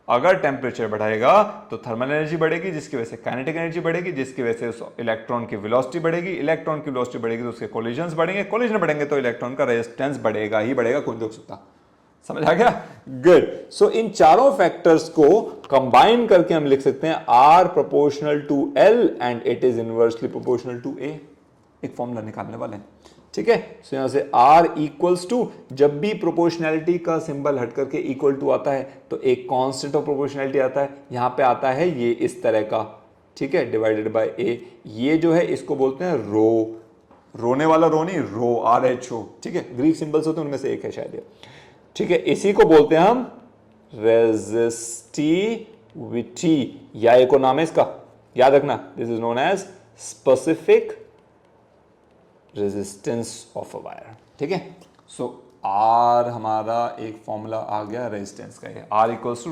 अगर टेम्परेचर बढ़ाएगा तो थर्मल एनर्जी बढ़ेगी, जिसकी वजह से काइनेटिक एनर्जी बढ़ेगी, जिसकी वजह से उस इलेक्ट्रॉन की वेलोसिटी बढ़ेगी, इलेक्ट्रॉन की वेलोसिटी बढ़ेगी तो उसके कोलिजन्स बढ़ेंगे, कोलिजन बढ़ेंगे तो इलेक्ट्रॉन का रेजिस्टेंस बढ़ेगा ही बढ़ेगा, कोई नहीं रोक सकता। समझ आ गया, गुड। सो इन चारों फैक्टर्स को कंबाइन करके हम लिख सकते हैं R proportional to l and it is inversely proportional to a. एक फॉर्मूला निकालने वाले हैं, ठीक है। सो यहां से R इक्वल्स टू, जब भी प्रोपोर्शनैलिटी का सिंबल हट करके इक्वल टू आता है तो एक कांस्टेंट ऑफ प्रोपोर्शनैलिटी आता है, यहां पे आता है ये इस तरह का, ठीक है, डिवाइडेड बाय A। ये जो है इसको बोलते हैं रो, रोने वाला रो नहीं, रो, RHO, ठीक है, ग्रीक सिंबल्स होते हैं उनमें से एक है शायद ये, ठीक है। इसी को बोलते हैं हम रेजिस्टिविटी या इकोनॉमिक्स का, याद रखना, this is known as specific resistance of a wire, ठीक है। सो आर हमारा एक फॉर्मूला आ गया रेजिस्टेंस का, ये R equals to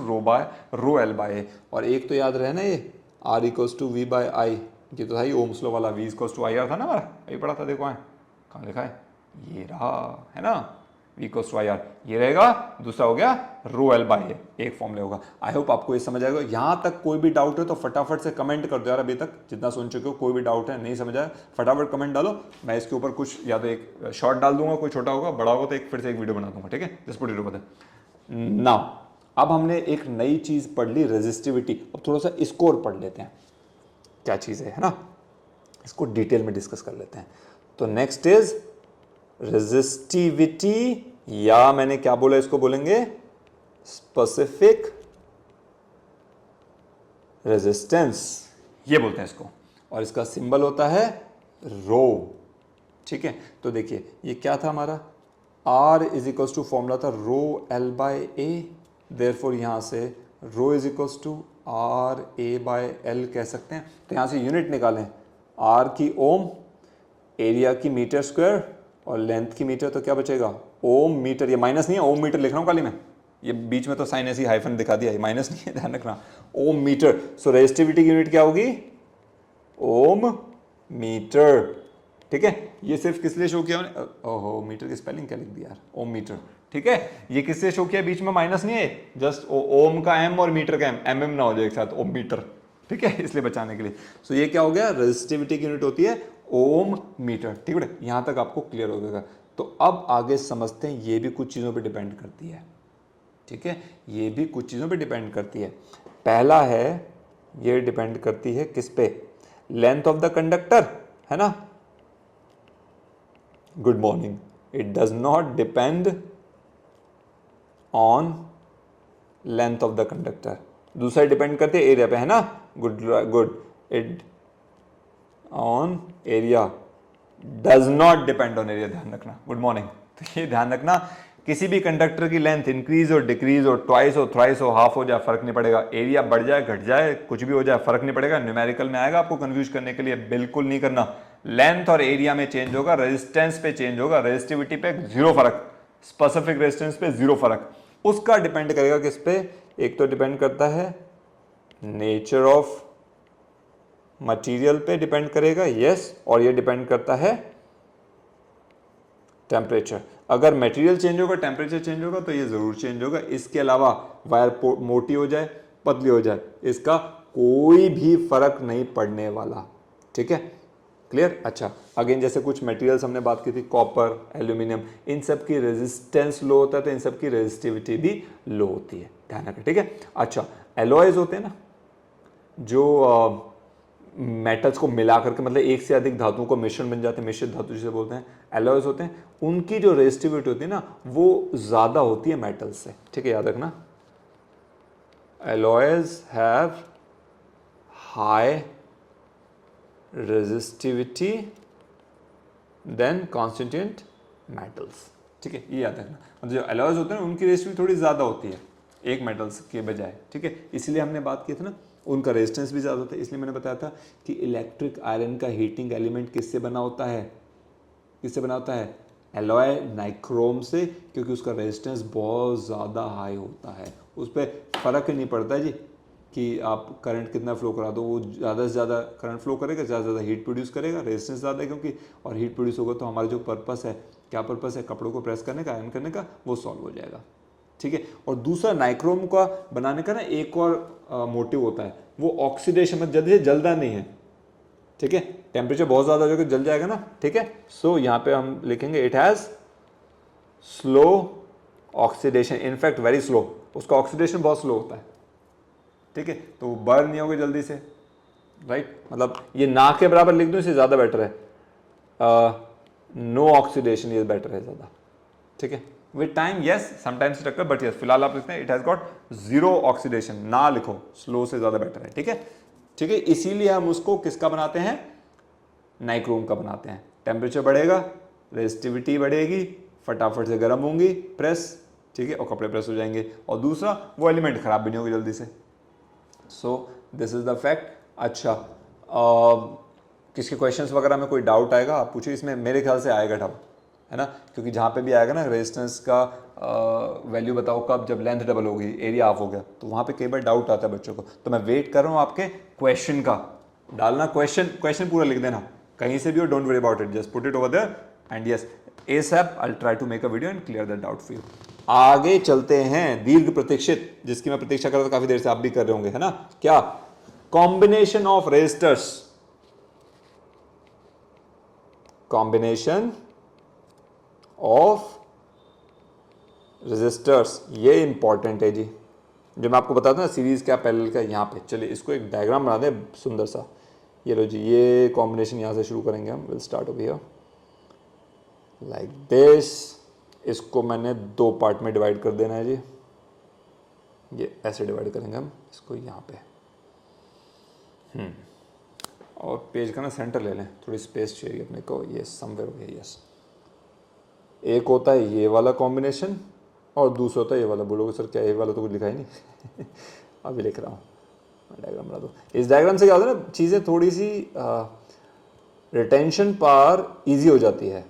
rho l by a, और एक तो याद रहे ना ये R equals to V by I, ये तो था ही ओम्स लॉ वाला, V equals to I R था ना हमारा, ये पढ़ा था, देखो है कहाँ लिखा है, ये रहा है ना, V equals to I R, ये रहेगा। दूसरा हो गया रो एल बाय ए, एक फॉर्मूला होगा। आई होप आपको ये समझ आएगा। यहां तक कोई भी डाउट है तो फटाफट से कमेंट कर दो यार, अभी तक जितना सुन चुके हो, कोई भी डाउट है नहीं समझ आया फटाफट कमेंट डालो, मैं इसके ऊपर कुछ या तो एक शॉर्ट डाल दूंगा, कोई छोटा होगा, बड़ा होगा तो एक फिर से एक वीडियो बना दूंगा, ठीक है। Just put it over there. Now अब हमने एक नई चीज पढ़ ली, रेजिस्टिविटी। अब थोड़ा सा इसको और पढ़ लेते हैं, क्या चीज है ना, इसको डिटेल में डिस्कस कर लेते हैं। तो नेक्स्ट इज रेजिस्टिविटी, या मैंने क्या बोला, इसको बोलेंगे स्पेसिफिक रेजिस्टेंस, ये बोलते हैं इसको, और इसका सिंबल होता है रो, ठीक है। तो देखिए ये क्या था हमारा, R is equals to formula था rho l by a, therefore यहां से rho is equals to R a by l कह सकते हैं। तो यहां से यूनिट निकालें, R की ओम, एरिया की मीटर स्क्वायर और लेंथ की मीटर, तो क्या बचेगा ओम मीटर, ये माइनस नहीं है, ओम मीटर लिख रहा हूं खाली मैं, ये बीच में तो साइन ऐसी हाइफन दिखा दिया, ये माइनस नहीं है, ध्यान रखना, ओम मीटर। सो रेजिस्टिविटी की यूनिट क्या होगी, ओम मीटर, ठीक है। ये सिर्फ किस लिए शो किया मैंने, ओहो मीटर की स्पेलिंग क्या लिख दिया यार, ओम मीटर, ठीक है। ये किससे शो किया, बीच में माइनस नहीं है, जस्ट ओम का एम और मीटर का एम एम ना हो जाए एक साथ, ओम मीटर, ठीक है, इसलिए बचाने के लिए। सो ये क्या हो गया, रेजिस्टिविटी की यूनिट होती है ओम मीटर, ठीक है। यहां तक आपको क्लियर हो गया। तो अब आगे समझते हैं, ये भी कुछ चीज़ों पे डिपेंड करती है, ठीक है, ये भी कुछ चीज़ों पे डिपेंड करती है। पहला है, ये डिपेंड करती है किस पे, लेंथ ऑफ द कंडक्टर, है ना। Good morning, it does not depend on length of the conductor, दूसरा डिपेंड करती है एरिया पे, है ना। Good, it on area, does not depend on area, ध्यान रखना। गुड मॉर्निंग, तो ये ध्यान रखना, किसी भी कंडक्टर की लेंथ इंक्रीज और डिक्रीज हो, ट्वाइस हो, थ्राइस हो, हाफ हो जाए, फर्क नहीं पड़ेगा। एरिया बढ़ जाए, घट जाए, कुछ भी हो जाए, फर्क नहीं पड़ेगा। न्यूमेरिकल में आएगा, आपको कंफ्यूज करने के लिए बिल्कुल नहीं करना। लेंथ और एरिया में चेंज होगा, रेजिस्टेंस पे चेंज होगा, रेजिस्टिविटी पे जीरो फर्क, स्पेसिफिक रेजिस्टेंस पे जीरो फर्क। उसका डिपेंड करेगा किस पे? एक तो डिपेंड करता है नेचर ऑफ मटेरियल पे डिपेंड करेगा, यस, और ये डिपेंड करता है टेम्परेचर। अगर मटेरियल चेंज होगा, टेम्परेचर चेंज होगा, तो ये जरूर चेंज होगा। इसके अलावा वायर मोटी हो जाए, पतली हो जाए, इसका कोई भी फर्क नहीं पड़ने वाला। ठीक है, क्लियर? अच्छा, अगेन जैसे कुछ मटेरियल्स हमने बात की थी, कॉपर, एल्यूमिनियम, इन सब की रेजिस्टेंस लो होता है, तो इन सब की रेजिस्टिविटी भी लो होती है, ध्यान रखें। ठीक है, अच्छा, एलॉयज होते हैं ना, जो मेटल्स को मिला करके, मतलब एक से अधिक धातुओं को मिश्रण बन जाते हैं, मिश्रित धातु जिसे बोलते हैं, एलॉयज होते हैं, उनकी जो रेजिस्टिविटी होती है ना, वो ज़्यादा होती है मेटल्स से। ठीक है, याद रखना, alloys have high resistivity than constituent metals. ठीक है, ये याद रखना, मतलब जो एलॉयज होते हैं उनकी रेजिस्टिविटी थोड़ी ज़्यादा होती है एक मेटल्स के बजाय। ठीक है, इसलिए हमने बात की थी ना, उनका रेजिस्टेंस भी ज़्यादा होता है। इसलिए मैंने बताया था कि इलेक्ट्रिक आयरन का हीटिंग एलिमेंट किससे बना होता है? किससे बना होता है? एलॉय नाइक्रोम से, क्योंकि उसका रेजिस्टेंस बहुत ज़्यादा हाई होता है। उस पर फ़र्क ही नहीं पड़ता है जी कि आप करंट कितना फ्लो करा दो, वो ज़्यादा से ज़्यादा करंट फ्लो करेगा, ज़्यादा से ज़्यादा हीट प्रोड्यूस करेगा, रेजिस्टेंस ज़्यादा है क्योंकि, और हीट प्रोड्यूस होगा तो हमारा जो पर्पस है, क्या पर्पस है? कपड़ों को प्रेस करने का, आयरन करने का, वो सॉल्व हो जाएगा। ठीक है, और दूसरा नाइक्रोम का बनाने का ना एक और मोटिव होता है, वो ऑक्सीडेशन में जल्दी से जलता नहीं है। ठीक है, टेम्परेचर बहुत ज़्यादा हो जाएगा, जल जाएगा ना। ठीक है, सो यहाँ पे हम लिखेंगे it has slow oxidation, in fact very slow, उसका ऑक्सीडेशन बहुत स्लो होता है। ठीक है, तो वो बर्न नहीं होगा जल्दी से, राइट? मतलब ये ना के बराबर लिख दूँ, इससे ज़्यादा बेटर है, नो ऑक्सीडेशन ये बेटर है ज़्यादा। ठीक है, विद टाइम यस समटाइम्स टक्कर, बट यस फिलहाल आप लिखते हैं it has got zero oxidation, ना लिखो, स्लो से ज़्यादा बेटर है। ठीक है, ठीक है, इसीलिए हम उसको किसका बनाते हैं? नाइक्रोम का बनाते हैं। टेम्परेचर बढ़ेगा, रेजिस्टिविटी बढ़ेगी, फटाफट से गर्म होंगी प्रेस, ठीक है, और कपड़े प्रेस हो जाएंगे, और दूसरा वो एलिमेंट खराब भी नहीं होगी जल्दी से। सो दिस इज द फैक्ट। अच्छा, किसके क्वेश्चंस वगैरह में कोई डाउट आएगा आप पूछिए, इसमें मेरे ख्याल से आएगा डाउट, है ना, क्योंकि जहाँ पे भी आएगा ना रेजिस्टेंस का वैल्यू बताओ कब, जब लेंथ डबल हो गई, एरिया ऑफ हो गया, तो वहाँ पे कई बार डाउट आता है बच्चों को। तो मैं वेट कर रहा हूँ आपके क्वेश्चन का, डालना क्वेश्चन पूरा लिख देना, कहीं से भी हो, don't worry about it, just put it over there and yes ASAP I try to make a video and clear that doubt for you. आगे चलते हैं, दीर्घ प्रतीक्षित, जिसकी मैं प्रतीक्षा कर रहा था काफी देर से, आप भी कर रहे होंगे, है ना, क्या? Combination of resistors, combination of resistors, ये इंपॉर्टेंट है जी, जो मैं आपको बताता हूँ ना, सीरीज क्या पैरेलल का। यहाँ पे चलिए इसको एक डायग्राम बना दें सुंदर सा, ये लो जी, ये कॉम्बिनेशन यहाँ से शुरू करेंगे हम, will start over here like this. इसको मैंने दो पार्ट में डिवाइड कर देना है जी, ये ऐसे डिवाइड करेंगे हम इसको यहाँ पे, और पेज का ना सेंटर ले लें, थोड़ी स्पेस चाहिए अपने को, ये समवेयर हो गया, यस। एक होता है ये वाला कॉम्बिनेशन और दूसरा होता है ये वाला। बोलोगे सर क्या ये वाला तो कुछ लिखा ही नहीं अभी लिख रहा हूँ, डायग्राम बना दो। इस डायग्राम से क्या होता है ना, चीज़ें थोड़ी सी रिटेंशन पार इजी हो जाती है।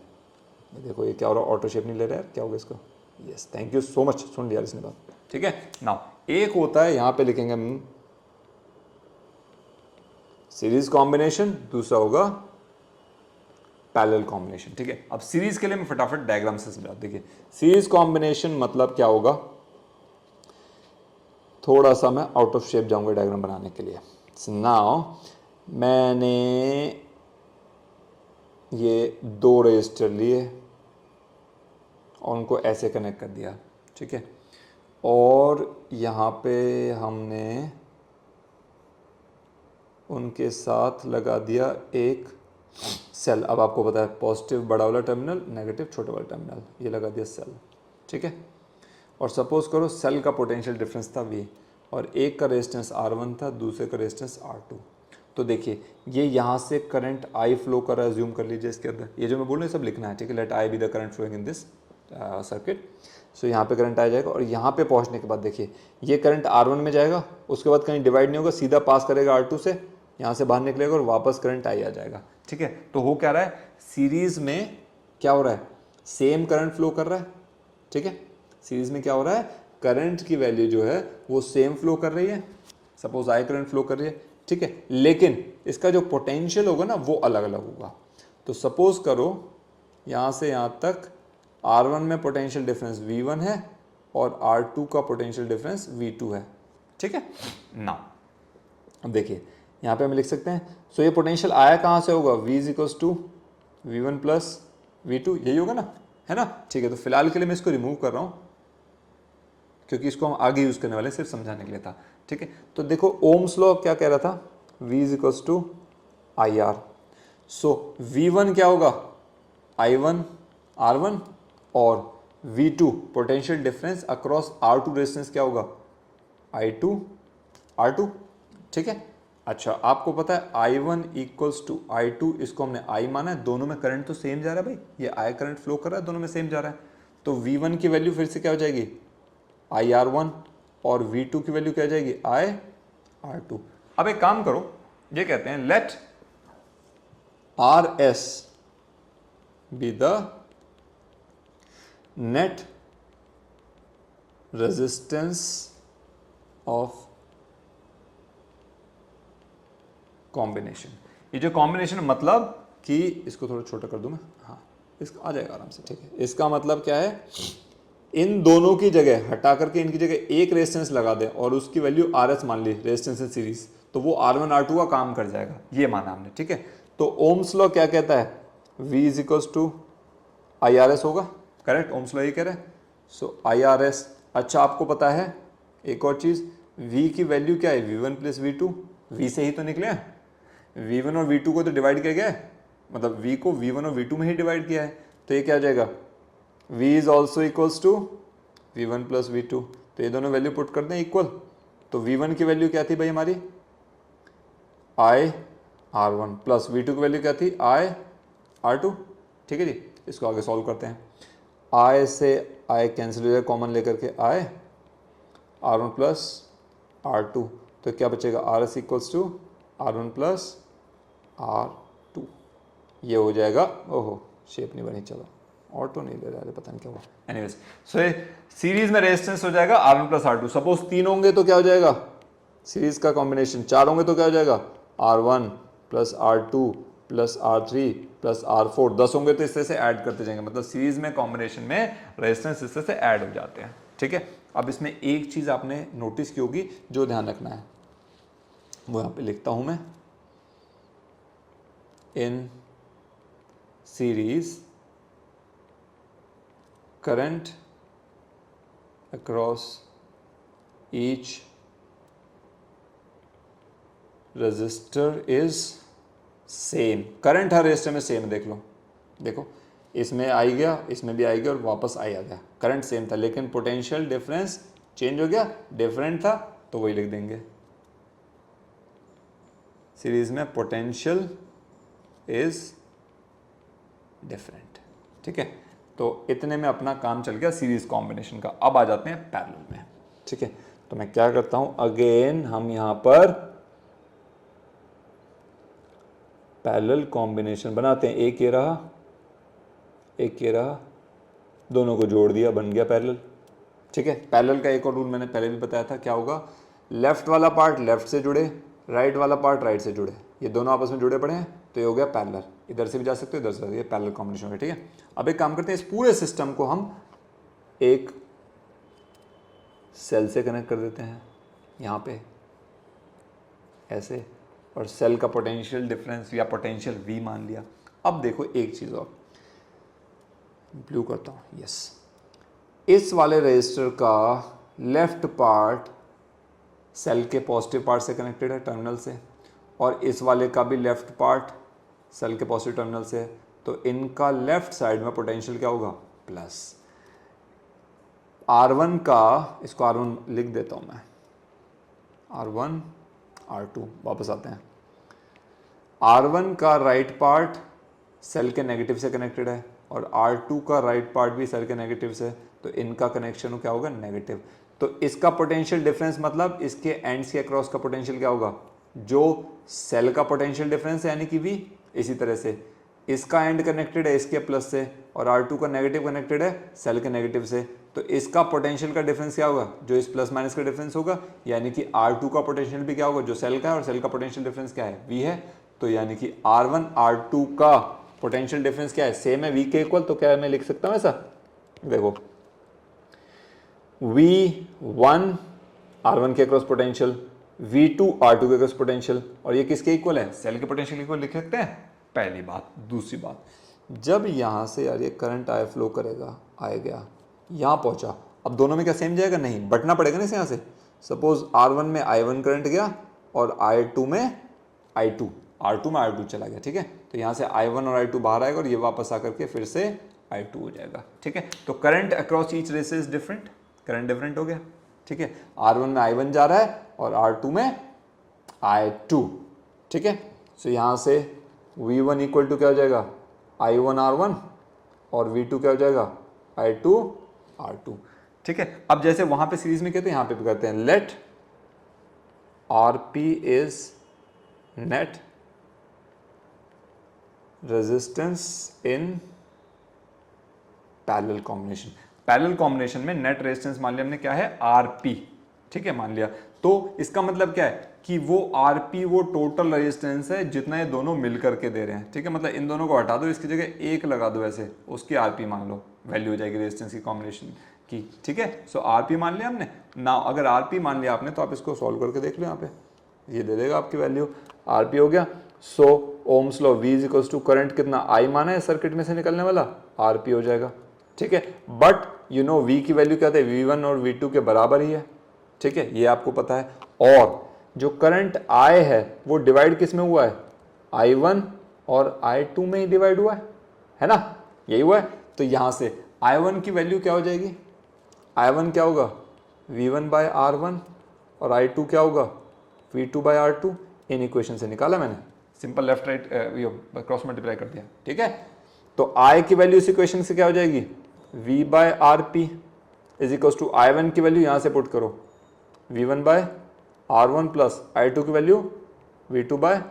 देखो ये क्या हो रहा है, ऑटो शेप नहीं ले रहा है, क्या होगा इसको? Yes, thank you so much, सुन लिया इसने बात। ठीक है, नाउ एक होता है, यहाँ पे लिखेंगे हम सीरीज कॉम्बिनेशन, दूसरा होगा पैरेलल कॉम्बिनेशन। ठीक है, अब सीरीज के लिए मैं फटाफट डायग्राम से समझा। देखिए सीरीज कॉम्बिनेशन मतलब क्या होगा, थोड़ा सा मैं आउट ऑफ शेप जाऊंगा डायग्राम बनाने के लिए। नाउ मैंने ये दो रजिस्टर लिए और उनको ऐसे कनेक्ट कर दिया, ठीक है, और यहाँ पे हमने उनके साथ लगा दिया एक सेल। अब आपको पता है पॉजिटिव बड़ा वाला टर्मिनल, नेगेटिव छोटा वाला टर्मिनल, ये लगा दिया सेल, ठीक है। और सपोज करो सेल का पोटेंशियल डिफरेंस था V और एक का रेजिस्टेंस R1 था, दूसरे का रेजिस्टेंस R2। तो देखिए ये यहाँ से करंट I फ्लो कर रहा है, ज्यूम कर लीजिए इसके अंदर, ये जो मैं बोल रहा हूँ सब लिखना है, ठीक है। Let I be the current flowing in this circuit. So यहाँ पे करंट आ जाएगा और यहाँ पे पहुँचने के बाद देखिए ये करंट R1 में जाएगा, उसके बाद कहीं डिवाइड नहीं होगा, सीधा पास करेगा R2 से, यहाँ से बाहर निकलेगा और वापस करंट आई आ जाएगा। ठीक है, तो हो क्या रहा है, सीरीज में क्या हो रहा है, सेम करंट फ्लो कर रहा है। ठीक है, सीरीज में क्या हो रहा है, करंट की वैल्यू जो है वो सेम फ्लो कर रही है, सपोज आई करंट फ्लो कर रही है। ठीक है, लेकिन इसका जो पोटेंशियल होगा ना वो अलग अलग होगा। तो सपोज करो यहाँ से यहाँ तक R1 में पोटेंशियल डिफरेंस V1 है और R2 का पोटेंशियल डिफरेंस V2 है। ठीक है ना, अब देखिए यहाँ पे हम लिख सकते हैं, सो ये पोटेंशियल आया कहाँ से होगा, V is equals to V1 plus V2, यही होगा ना, है ना। ठीक है, तो फिलहाल के लिए मैं इसको रिमूव कर रहा हूँ क्योंकि इसको हम आगे यूज़ करने वाले, सिर्फ समझाने के लिए था। ठीक है, तो देखो ओम्स लॉ क्या कह रहा था, V is equals to IR। So V1 क्या होगा, I1 R1 और V2 potential difference across R2 resistance क्या होगा, I2 R2। ठीक है, अच्छा आपको पता है I1 इक्वल्स टू I2, इसको हमने I माना है, दोनों में करंट तो सेम जा रहा है भाई, ये I करंट फ्लो कर रहा है, दोनों में सेम जा रहा है। तो V1 की वैल्यू फिर से क्या हो जाएगी, IR1 और V2 की वैल्यू क्या हो जाएगी, IR2। अब एक काम करो, ये कहते हैं let RS be the net resistance of combination. ये जो कॉम्बिनेशन मतलब कि इसको थोड़ा छोटा कर दूं मैं, हाँ इसका आ जाएगा आराम से। ठीक है, इसका मतलब क्या है, इन दोनों की जगह हटा करके इनकी जगह एक रेजिस्टेंस लगा दें और उसकी वैल्यू RS मान ली, रेजिस्टेंस इन सीरीज, तो वो R1 R2 का काम कर जाएगा, ये माना हमने। ठीक है, तो ओम्स लॉ क्या कहता है, V is equals to IRS होगा, करेक्ट, ओम्स लॉ ये कह रहे हैं। सो IRS, अच्छा आपको पता है एक और चीज, V की वैल्यू क्या है, V1 प्लस V2, V से ही तो निकले हैं, V1 और V2 को तो डिवाइड किया गया है, मतलब V को V1 और V2 में ही डिवाइड किया है, तो ये क्या हो जाएगा, V is also equals to V1 plus V2, तो ये दोनों वैल्यू पुट कर दें इक्वल। तो V1 की वैल्यू क्या थी भाई हमारी, IR1 प्लस V2 की वैल्यू क्या थी, IR2। ठीक है जी, इसको आगे सॉल्व करते हैं, I से I कैंसिल हो जाएगा, कॉमन लेकर के IR1 प्लस R2, तो क्या बचेगा, RS equals to R1 plus R2, ये हो जाएगा। ओहो शेप नहीं बनी, चलो ऑटो नहीं ले रहा है, पता नहीं क्या हुआ। एनीवेज, सो ये सीरीज में रेजिस्टेंस हो जाएगा R1 प्लस R2। सपोज 3 होंगे तो क्या हो जाएगा, सीरीज का कॉम्बिनेशन 4 होंगे तो क्या हो जाएगा, R1 plus R2 plus R3 plus R4, 10 होंगे तो इस तरह से ऐड करते जाएंगे, मतलब सीरीज में कॉम्बिनेशन में रेजिस्टेंस इस तरह से ऐड हो जाते हैं। ठीक है, अब इसमें एक चीज आपने नोटिस की होगी जो ध्यान रखना है, वो यहाँ पे लिखता हूं मैं, in series current across each resistor is same. Current her register में सेम, देख लो, देखो इसमें आई गया, इसमें भी आई गया और वापस आई आ गया, करंट सेम था, लेकिन पोटेंशियल डिफरेंस चेंज हो गया, डिफरेंट था, तो वही लिख देंगे, सीरीज में पोटेंशियल इज डिफरेंट। ठीक है, तो इतने में अपना काम चल गया सीरीज कॉम्बिनेशन का। अब आ जाते हैं पैरेलल में। ठीक है, तो मैं क्या करता हूं, अगेन हम यहां पर पैरेलल कॉम्बिनेशन बनाते हैं, एक ये रहा, एक ये रहा, दोनों को जोड़ दिया, बन गया पैरेलल। ठीक है, पैरेलल का एक और रूल मैंने पहले भी बताया था, क्या होगा, लेफ्ट वाला पार्ट लेफ्ट से जुड़े, राइट वाला पार्ट राइट से जुड़े, ये दोनों आपस में जुड़े पड़े हैं, तो ये हो गया पैरेलल, इधर से भी जा सकते हो इधर से, ये पैरेलल कॉम्बिनेशन हो गया। ठीक है, अब एक काम करते हैं, इस पूरे सिस्टम को हम एक सेल से कनेक्ट कर देते हैं, यहाँ पे ऐसे, और सेल का पोटेंशियल डिफरेंस या पोटेंशियल V मान लिया। अब देखो एक चीज़ और, ब्लू करता हूँ, यस, इस वाले रजिस्टर का लेफ्ट पार्ट सेल के पॉजिटिव पार्ट से कनेक्टेड है, टर्मिनल से, और इस वाले का भी लेफ्ट पार्ट सेल के पॉजिटिव टर्मिनल से है, तो इनका लेफ्ट साइड में पोटेंशियल क्या होगा, प्लस। R1 का, इसको R1 लिख देता हूँ मैं, R1 R2, वापस आते हैं, R1 का राइट पार्ट सेल के नेगेटिव से कनेक्टेड है, और R2 का राइट पार्ट भी सेल के नेगेटिव से, तो इनका कनेक्शन क्या होगा, नेगेटिव। तो इसका पोटेंशियल डिफरेंस मतलब इसके एंड्स के अक्रॉस का पोटेंशियल क्या होगा, जो सेल का पोटेंशियल डिफरेंस है यानी कि V। इसी तरह से इसका एंड कनेक्टेड है इसके प्लस से और R2 का नेगेटिव कनेक्टेड है सेल के नेगेटिव से, तो इसका पोटेंशियल का डिफरेंस क्या होगा, जो इस प्लस माइनस का डिफरेंस होगा, यानी कि R2 का पोटेंशियल भी क्या होगा, जो सेल का है, और सेल का पोटेंशियल डिफरेंस क्या है, V है। तो यानी कि R1 R2 का पोटेंशियल डिफरेंस क्या है, सेम है V के इक्वल। तो क्या मैं लिख सकता हूं ऐसा, देखो V1 R1 के क्रॉस पोटेंशियल, V2 R2 के क्रॉस पोटेंशियल, और ये किसके इक्वल है, सेल के पोटेंशियल इक्वल लिख सकते हैं, पहली बात। दूसरी बात, जब यहां से यार ये करंट आया फ्लो करेगा, आया गया यहां पहुंचा, अब दोनों में क्या सेम जाएगा, नहीं, बटना पड़ेगा ना इस यहां से। सपोज R1 में I1 करंट गया और I2 में I2, R2 में R2 चला गया, ठीक है। तो यहां से I1 और I2 बाहर आएगा और ये वापस आकर के फिर से I2 हो जाएगा, ठीक है। तो current across each res is different, current different हो गया, ठीक है। R1 में I1 जा रहा है और R2 में I2, ठीक है। सो यहां से V1 इक्वल टू क्या हो जाएगा, I1 R1, और V2 क्या हो जाएगा, I2 R2, ठीक है। अब जैसे वहां पे सीरीज में कहते हैं, यहां पे भी करते हैं, let RP is net resistance in parallel combination. Parallel combination में नेट रेजिस्टेंस मान लिया हमने क्या है, RP, ठीक है, मान लिया। तो इसका मतलब क्या है कि वो RP वो टोटल रेजिस्टेंस है जितना ये दोनों मिल करके दे रहे हैं, ठीक है। मतलब इन दोनों को हटा दो, इसकी जगह एक लगा दो ऐसे, उसकी RP मान लो, वैल्यू हो जाएगी रेजिस्टेंस की कॉम्बिनेशन की, ठीक है। सो RP मान लिया हमने ना, अगर RP मान लिया आपने तो आप इसको सॉल्व करके देख लो, यहाँ पे ये दे देगा आपकी वैल्यू, RP हो गया। So Ohm's law, V is equals to current कितना I माना है सर्किट में से निकलने वाला, RP हो जाएगा, ठीक है। बट यू नो V की वैल्यू क्या है, V1 और V2 के बराबर ही है, ठीक है, ये आपको पता है। और जो करंट I है वो डिवाइड किस में हुआ है, I1 और I2 में ही डिवाइड हुआ है ना, यही हुआ है। तो यहां से I1 की वैल्यू क्या हो जाएगी, I1 क्या होगा, V1 बाय R1, और I2 क्या होगा, V2 bye R2। In equation से निकाला मैंने, simple left right cross multiply कर दिया, ठीक है। तो I की वैल्यू इस इक्वेशन से क्या हो जाएगी, V by RP is equal to I1 की वैल्यू यहां से पुट करो, V1 bye R1 plus I2 की वैल्यू V2 बाय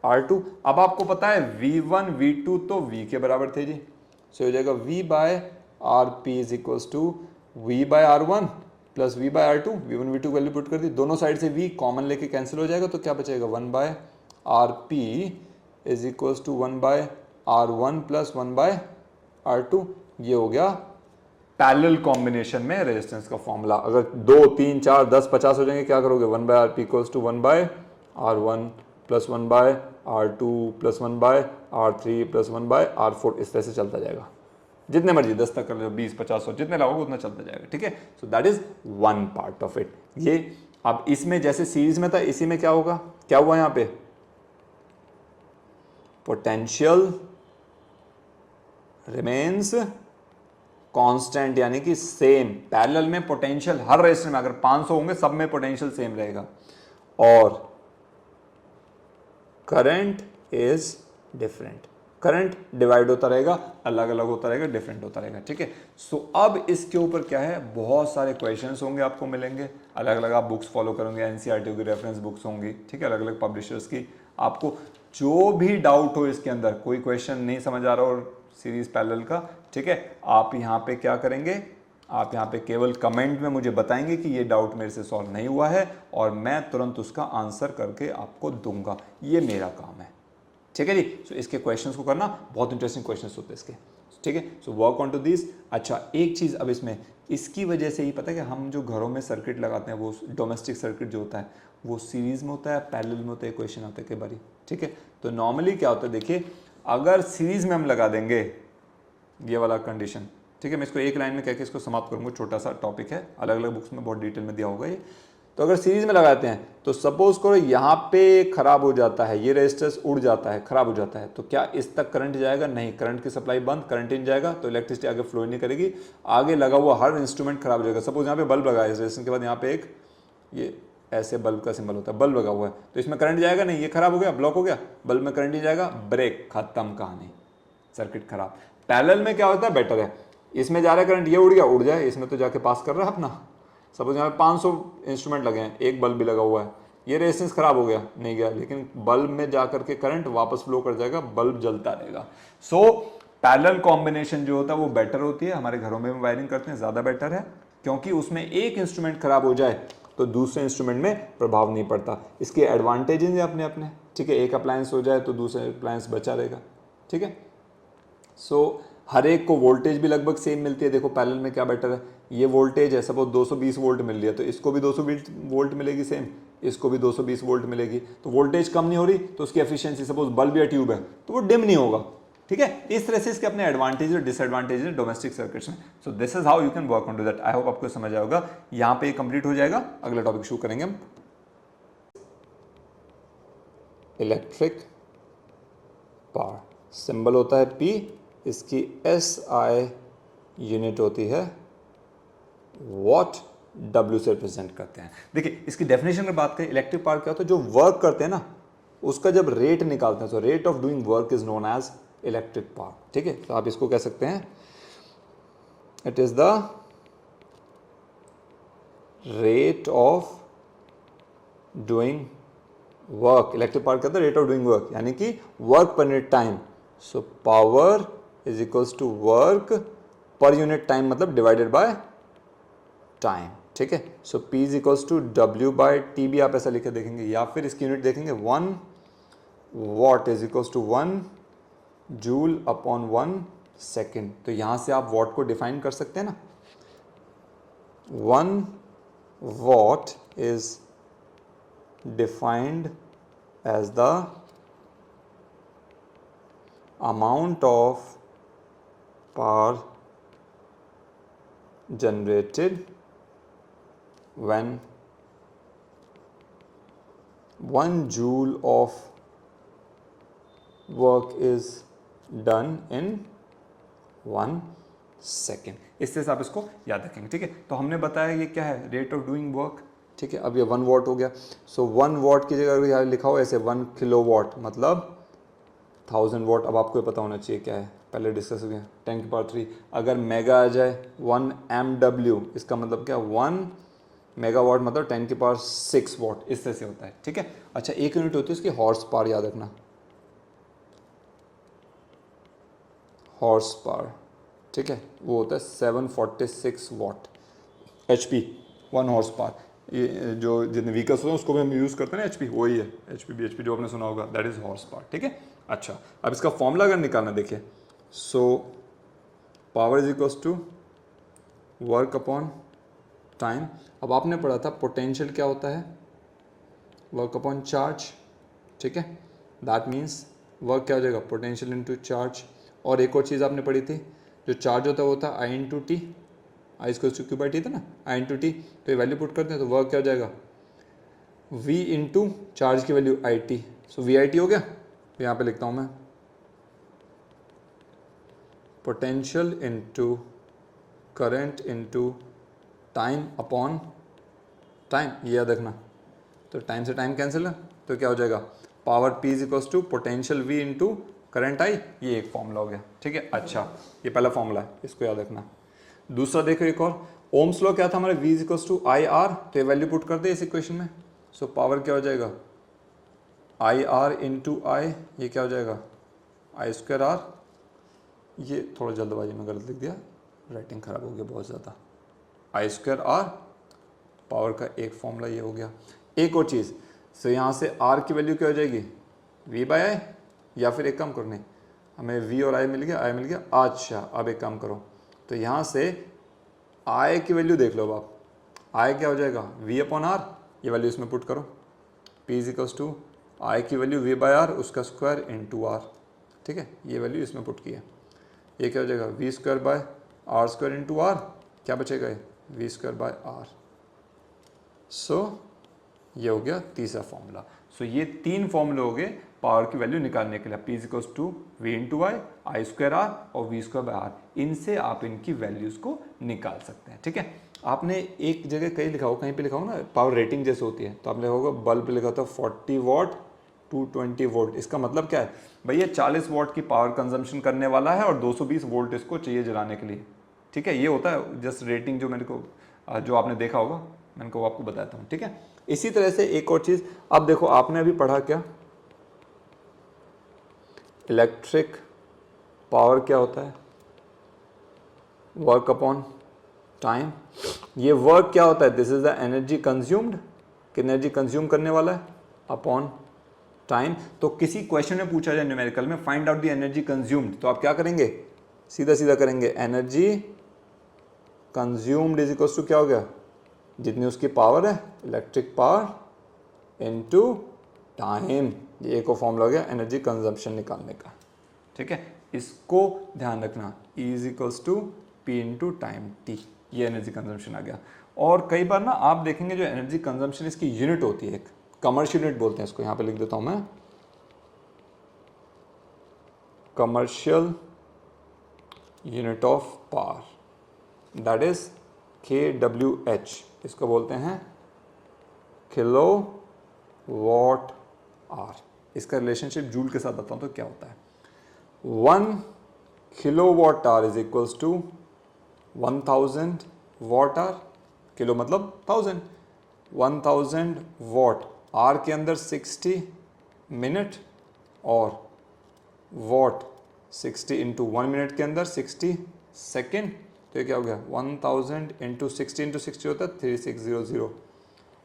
R2। अब आपको पता है V1 V2 तो V के बराबर थे जी, सो हो जाएगा V by RP is equal to V by R1 plus V by R2। V1 V2 value put कर दी, दोनों साइड से V कॉमन लेके कैंसिल हो जाएगा, तो क्या बचेगा, 1 by RP is equal to 1 by R1 plus 1 by R2। ये हो गया पैरेलल कॉम्बिनेशन में रेजिस्टेंस का फॉर्मूला। अगर 2 3 4 10 50 हो जाएंगे, क्या करोगे, 1 by RP equals to 1 by R1 plus 1 by R2 plus 1 by R3 plus 1 by R4, इस तरह से चलता जाएगा, जितने मर्जी 10 तक कर लो, 20 50 100 जितने लगाओगे उतना चलता जाएगा, ठीक है। So that is one part of it. ये अब इसमें जैसे सीरीज में था, इसी में क्या होगा, क्या हुआ यहां पे, पोटेंशियल रिमेन्स कांस्टेंट, यानी कि सेम। पैरेलल में पोटेंशियल हर रेजिस्टर में अगर 500 होंगे सब में पोटेंशियल सेम रहेगा, और current is different, current divide होता रहेगा, अलग अलग होता रहेगा, डिफरेंट होता रहेगा, ठीक है। सो अब इसके ऊपर क्या है, बहुत सारे क्वेश्चंस होंगे आपको मिलेंगे, अलग अलग आप बुक्स फॉलो करोगे, एनसीईआरटी की रेफरेंस बुक्स होंगी, ठीक है, अलग अलग पब्लिशर्स की। आपको जो भी डाउट हो इसके अंदर, कोई क्वेश्चन नहीं समझ आ रहा और सीरीज पैरेलल का, ठीक है, आप यहाँ पे क्या करेंगे, आप यहाँ पे केवल कमेंट में मुझे बताएंगे कि ये डाउट मेरे से सॉल्व नहीं हुआ है, और मैं तुरंत उसका आंसर करके आपको दूंगा, ये मेरा काम है, ठीक है जी। सो इसके क्वेश्चंस को करना, बहुत इंटरेस्टिंग क्वेश्चंस होते हैं इसके, ठीक है। So work on to this. अच्छा, एक चीज़ अब इसमें, इसकी वजह से ही पता है कि हम जो घरों में सर्किट लगाते हैं, वो डोमेस्टिक सर्किट जो होता है वो सीरीज में होता है, पैरेलल में होता है, क्वेश्चन आता है कई बारी, ठीक है। तो नॉर्मली क्या होता है, देखिए, अगर सीरीज में हम लगा देंगे ये वाला कंडीशन, ठीक है, मैं इसको एक लाइन में कह के इसको समाप्त करूंगा, छोटा सा टॉपिक है, अलग अलग बुक्स में बहुत डिटेल में दिया होगा ये। तो अगर सीरीज में लगाते हैं तो सपोज करो यहाँ पे खराब हो जाता है, ये रेजिस्टेंस उड़ जाता है, खराब हो जाता है, तो क्या इस तक करंट जाएगा, नहीं, करंट की सप्लाई बंद, करंट इन जाएगा, तो इलेक्ट्रिसिटी आगे फ्लो नहीं करेगी, आगे लगा हुआ हर इंस्ट्रूमेंट खराब हो जाएगा। सपोज यहाँ पे बल्ब लगा है, इस रेजिस्टेंस के बाद यहाँ पे एक ये ऐसे बल्ब का सिंबल होता है, बल्ब लगा हुआ है, तो इसमें करंट जाएगा नहीं, ये खराब हो गया, ब्लॉक हो गया, बल्ब में करंट नहीं जाएगा, ब्रेक, खत्म कहानी, सर्किट खराब। पैरेलल में क्या होता है, बेटर है, इसमें जा रहा है करंट, ये उड़ गया, उड़ जाए, इसमें तो जाके पास कर रहा है अपना। सपोज यहाँ पे 500 इंस्ट्रूमेंट लगे हैं, एक बल्ब भी लगा हुआ है, ये रेजिस्टेंस खराब हो गया, नहीं गया, लेकिन बल्ब में जा करके करंट वापस फ्लो कर जाएगा, बल्ब जलता रहेगा। सो पैरेलल कॉम्बिनेशन जो होता है वो बेटर होती है, हमारे घरों में वायरिंग करते हैं ज़्यादा बेटर है, क्योंकि उसमें एक इंस्ट्रूमेंट खराब हो जाए तो दूसरे इंस्ट्रूमेंट में प्रभाव नहीं पड़ता। इसके एडवांटेजेस हैं अपने अपने, ठीक है, एक अप्लायंस हो जाए तो दूसरा अप्लायंस बचा रहेगा, ठीक है। सो हर एक को वोल्टेज भी लगभग सेम मिलती है। देखो पैरेलल में क्या बेटर है, ये वोल्टेज है सपोज 220 वोल्ट मिल रही है, तो इसको भी 220 वोल्ट मिलेगी सेम, इसको भी 220 वोल्ट मिलेगी, तो वोल्टेज कम नहीं हो रही तो उसकी एफिशिएंसी, सपोज बल्ब या ट्यूब है तो वो डिम नहीं होगा, ठीक है। इस तरह से इसके अपने एडवांटेज और डिसएडवांटेज है डोमेस्टिक सर्किट्स में। So this is how you can work on to that. I hope आपको समझ आएगा। यहाँ पे कंप्लीट हो जाएगा, अगला टॉपिक शुरू करेंगे हम। इलेक्ट्रिक पावर सिंबल होता है P, इसकी SI यूनिट होती है वॉट, W से रिप्रेजेंट करते हैं। देखिए इसकी डेफिनेशन की बात करें, इलेक्ट्रिक पावर क्या होता है, जो वर्क करते हैं ना उसका जब रेट निकालते हैं, तो rate of doing work is known as electric power, ठीक है। तो आप इसको कह सकते हैं it is the rate of doing work. Electric power कहते हैं रेट ऑफ डूइंग वर्क, यानी कि work per unit time. So power is equals to work per unit time, मतलब डिवाइडेड बाय टाइम, ठीक है। So P is equals to W by T भी आप ऐसा लिखे देखेंगे, या फिर इसकी यूनिट देखेंगे 1 watt is equals to 1 joule upon 1 second. तो यहां से आप वॉट को डिफाइन कर सकते हैं ना, 1 watt is defined as the amount of power generated when 1 joule of work is done in 1 second। इस तरह से आप इसको याद रखेंगे, ठीक है। तो हमने बताया ये क्या है, रेट ऑफ डूइंग वर्क, ठीक है। अब ये 1 वॉट हो गया। सो 1 वॉट की जगह यहाँ लिखा हो ऐसे 1 किलो वॉट मतलब 1000 वॉट। अब आपको ये पता होना चाहिए क्या है, पहले डिस्कस हो गया 10 की पावर 3। अगर मेगा आ जाए 1 MW, इसका मतलब क्या, 1 मेगावाट मतलब 10 की पावर 6 वॉट, इस तरह से होता है, ठीक है। अच्छा एक यूनिट होती है उसकी हॉर्स पावर, याद रखना, हॉर्स पावर, ठीक है, वो होता है 746 वॉट। HP 1 हॉर्स पावर, ये जो जितने व्हीकल्स होते हैं उसको भी हम यूज़ करते हैं ना, HP वही है, HP जो आपने सुना होगा, दैट इज़ हॉर्स पावर, ठीक है। अच्छा अब इसका फॉर्मूला अगर निकालना देखिए, so power is equals to work upon time. अब आपने पढ़ा था पोटेंशियल क्या होता है, वर्क अपॉन चार्ज, ठीक है। दैट मीन्स वर्क क्या हो जाएगा, पोटेंशियल इनटू चार्ज। और एक और चीज़ आपने पढ़ी थी, जो चार्ज होता है वो होता है I इंटू टी, आई इसको क्यू बाई टी था ना, I इंटू टी। तो ये वैल्यू पुट करते हैं तो वर्क क्या हो जाएगा, V इंटू चार्ज की वैल्यू IT। सो VIT हो गया। तो यहाँ पे लिखता हूँ मैं potential into current into time upon time, ये याद रखना। तो टाइम से टाइम कैंसिल है तो क्या हो जाएगा, power P is equals to potential V into current I, ये एक फॉर्मूला हो गया, ठीक है। अच्छा ये पहला फॉर्मूला है, इसको याद रखना। दूसरा देखो एक और, ओम्स लॉ क्या था हमारे, V is equals to IR। तो ये वैल्यू पुट कर दे इस इक्वेशन में। सो पावर क्या हो जाएगा, IR इंटू I, ये क्या हो जाएगा I स्क्वायर R। ये थोड़ा जल्दबाजी में गलत लिख दिया, राइटिंग खराब हो गया बहुत ज़्यादा। I स्क्वायर R पावर का एक फॉर्मूला ये हो गया। एक और चीज़, सो यहाँ से R की वैल्यू क्या हो जाएगी, V बाय I, या फिर एक काम करने, हमें V और I मिल गया, I मिल गया। अच्छा अब एक काम करो, तो यहाँ से I की वैल्यू देख लो। अब आप I क्या हो जाएगा, V अपॉन R, ये वैल्यू इसमें पुट करो। P is equals to I की वैल्यू V बाय R उसका स्क्वायर इंटू R, ठीक है, ये वैल्यू इसमें पुट किया। ये क्या हो जाएगा, V square by R square into R, क्या बचेगा ये, V स्क्वायर बाय R। सो ये हो गया तीसरा फॉर्मूला। सो ये 3 फॉर्मूले हो गए पावर की वैल्यू निकालने के लिए, P is equals to V into I square R और V स्क्वायर बाय R। इनसे आप इनकी वैल्यूज़ को निकाल सकते हैं, ठीक है। आपने एक जगह कहीं लिखा हो, कहीं पे लिखा हो ना पावर रेटिंग जैसे होती है, तो आपने लिखा होगा बल्ब लिखा था 40 वॉट 220 वोल्ट। इसका मतलब क्या है भैया, 40 वॉट की पावर कंजम्पशन करने वाला है और 220 वोल्ट इसको चाहिए जलाने के लिए। ठीक है, ये होता है जस्ट रेटिंग जो मेरे को जो आपने देखा होगा, मैंने को आपको बताता हूँ। ठीक है, इसी तरह से एक और चीज़, अब देखो आपने अभी पढ़ा क्या, इलेक्ट्रिक पावर क्या होता है, वर्क अपॉन टाइम। ये वर्क क्या होता है, this is the energy consumed, energy consume करने वाला है, अपॉन टाइम। तो किसी क्वेश्चन में पूछा जाए न्यूमेरिकल में, find out the energy consumed, तो आप क्या करेंगे, सीधा सीधा करेंगे, energy consumed is equal to क्या हो गया, जितनी उसकी पावर है इलेक्ट्रिक पावर इनटू टाइम। ये एक और फॉर्मूला हो गया एनर्जी कंजम्पशन निकालने का। ठीक है, इसको ध्यान रखना, E is equals to P into time T, ये एनर्जी कंजम्पशन आ गया। और कई बार ना आप देखेंगे जो एनर्जी कंजम्पशन इसकी यूनिट होती है, एक कमर्शियल यूनिट बोलते हैं इसको, यहाँ पे लिख देता हूँ मैं, commercial unit of power, that is KWH, इसको बोलते हैं किलो वॉट आर। इसका रिलेशनशिप जूल के साथ बताऊँ तो क्या होता है, 1 kilowatt hour is equals to 1000 watt hour, kilo मतलब 1000, 1000 वॉट, आर के अंदर 60 मिनट और वॉट 60 इंटू 1 मिनट के अंदर 60 सेकेंड। तो ये क्या हो गया, 1000 इंटू 60 इंटू 60 होता है 3600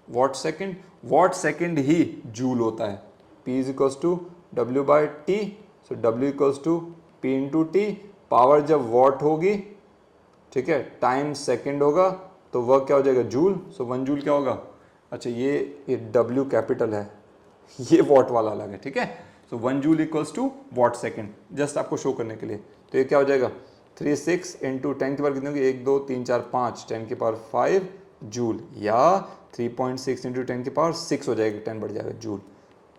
वॉट सेकेंड। वॉट सेकेंड ही जूल होता है, P is equals to W by T, so W equals to P into T. Power जब वॉट होगी, ठीक है, टाइम सेकेंड होगा, तो वर्क क्या हो जाएगा, जूल, सो 1 जूल क्या होगा, अच्छा ये W कैपिटल है, ये वॉट वाला अलग है। ठीक है, so 1 joule equals to watt second, just आपको शो करने के लिए। तो ये क्या हो जाएगा, 36 इंटू 10 की पावर कितनी होगी, 1 2 3 4 5, 10 की पावर 5 जूल, या 3.6 इंटू 10 की पावर 6 हो जाएगी, 10 बढ़ जाएगा जूल,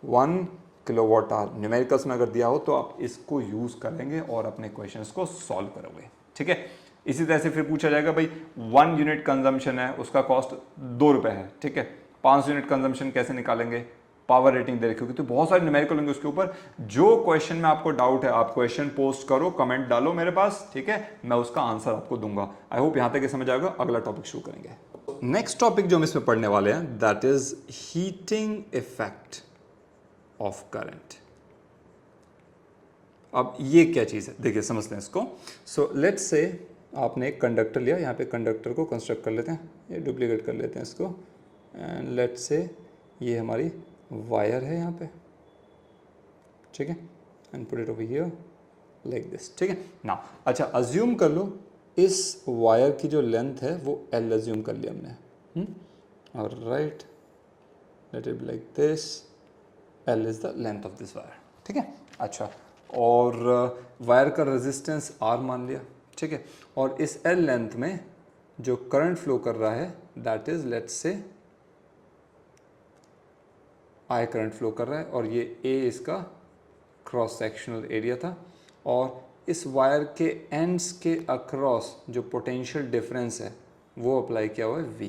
1 किलोवाट आवर। न्यूमेरिकल्स में अगर दिया हो तो आप इसको यूज़ करेंगे और अपने क्वेश्चंस को सॉल्व करोगे। ठीक है, इसी तरह से फिर पूछा जाएगा भाई 1 यूनिट कंजम्पशन है, उसका कॉस्ट 2 रुपये है। ठीक है, 5 यूनिट कंजम्पशन कैसे निकालेंगे, पावर रेटिंग दे रखी होगी, तो बहुत सारे न्यूमेरिकल होंगे उसके ऊपर। जो क्वेश्चन में आपको डाउट है आप क्वेश्चन पोस्ट करो, कमेंट डालो मेरे पास, ठीक है, मैं उसका आंसर आपको दूंगा। आई होप यहां तक ये समझ आएगा। अगला टॉपिक शुरू करेंगे। नेक्स्ट टॉपिक जो हम इसमें पढ़ने वाले हैं that is heating effect of current. अब ये क्या चीज़ है, देखिए समझते हैं इसको। सो लेट्स से आपने एक कंडक्टर लिया, यहाँ पे कंडक्टर को कंस्ट्रक्ट कर लेते हैं, ये डुप्लीकेट कर लेते हैं इसको, एंड लेट्स से ये हमारी वायर है यहाँ पे, ठीक है, and put it over here like this. ठीक है ना, अच्छा अज्यूम कर लो इस वायर की जो लेंथ है वो L अज्यूम कर लिया हमने, और right let it like this, L is the length of this wire. ठीक है, अच्छा, और वायर का रेजिस्टेंस R मान लिया। ठीक है, और इस L लेंथ में जो करंट फ्लो कर रहा है that is let's say I current flow कर रहा है, और ये A इसका क्रॉस सेक्शनल एरिया था, और इस वायर के एंड्स के अक्रॉस जो पोटेंशियल डिफरेंस है वो अप्लाई किया हुआ है V।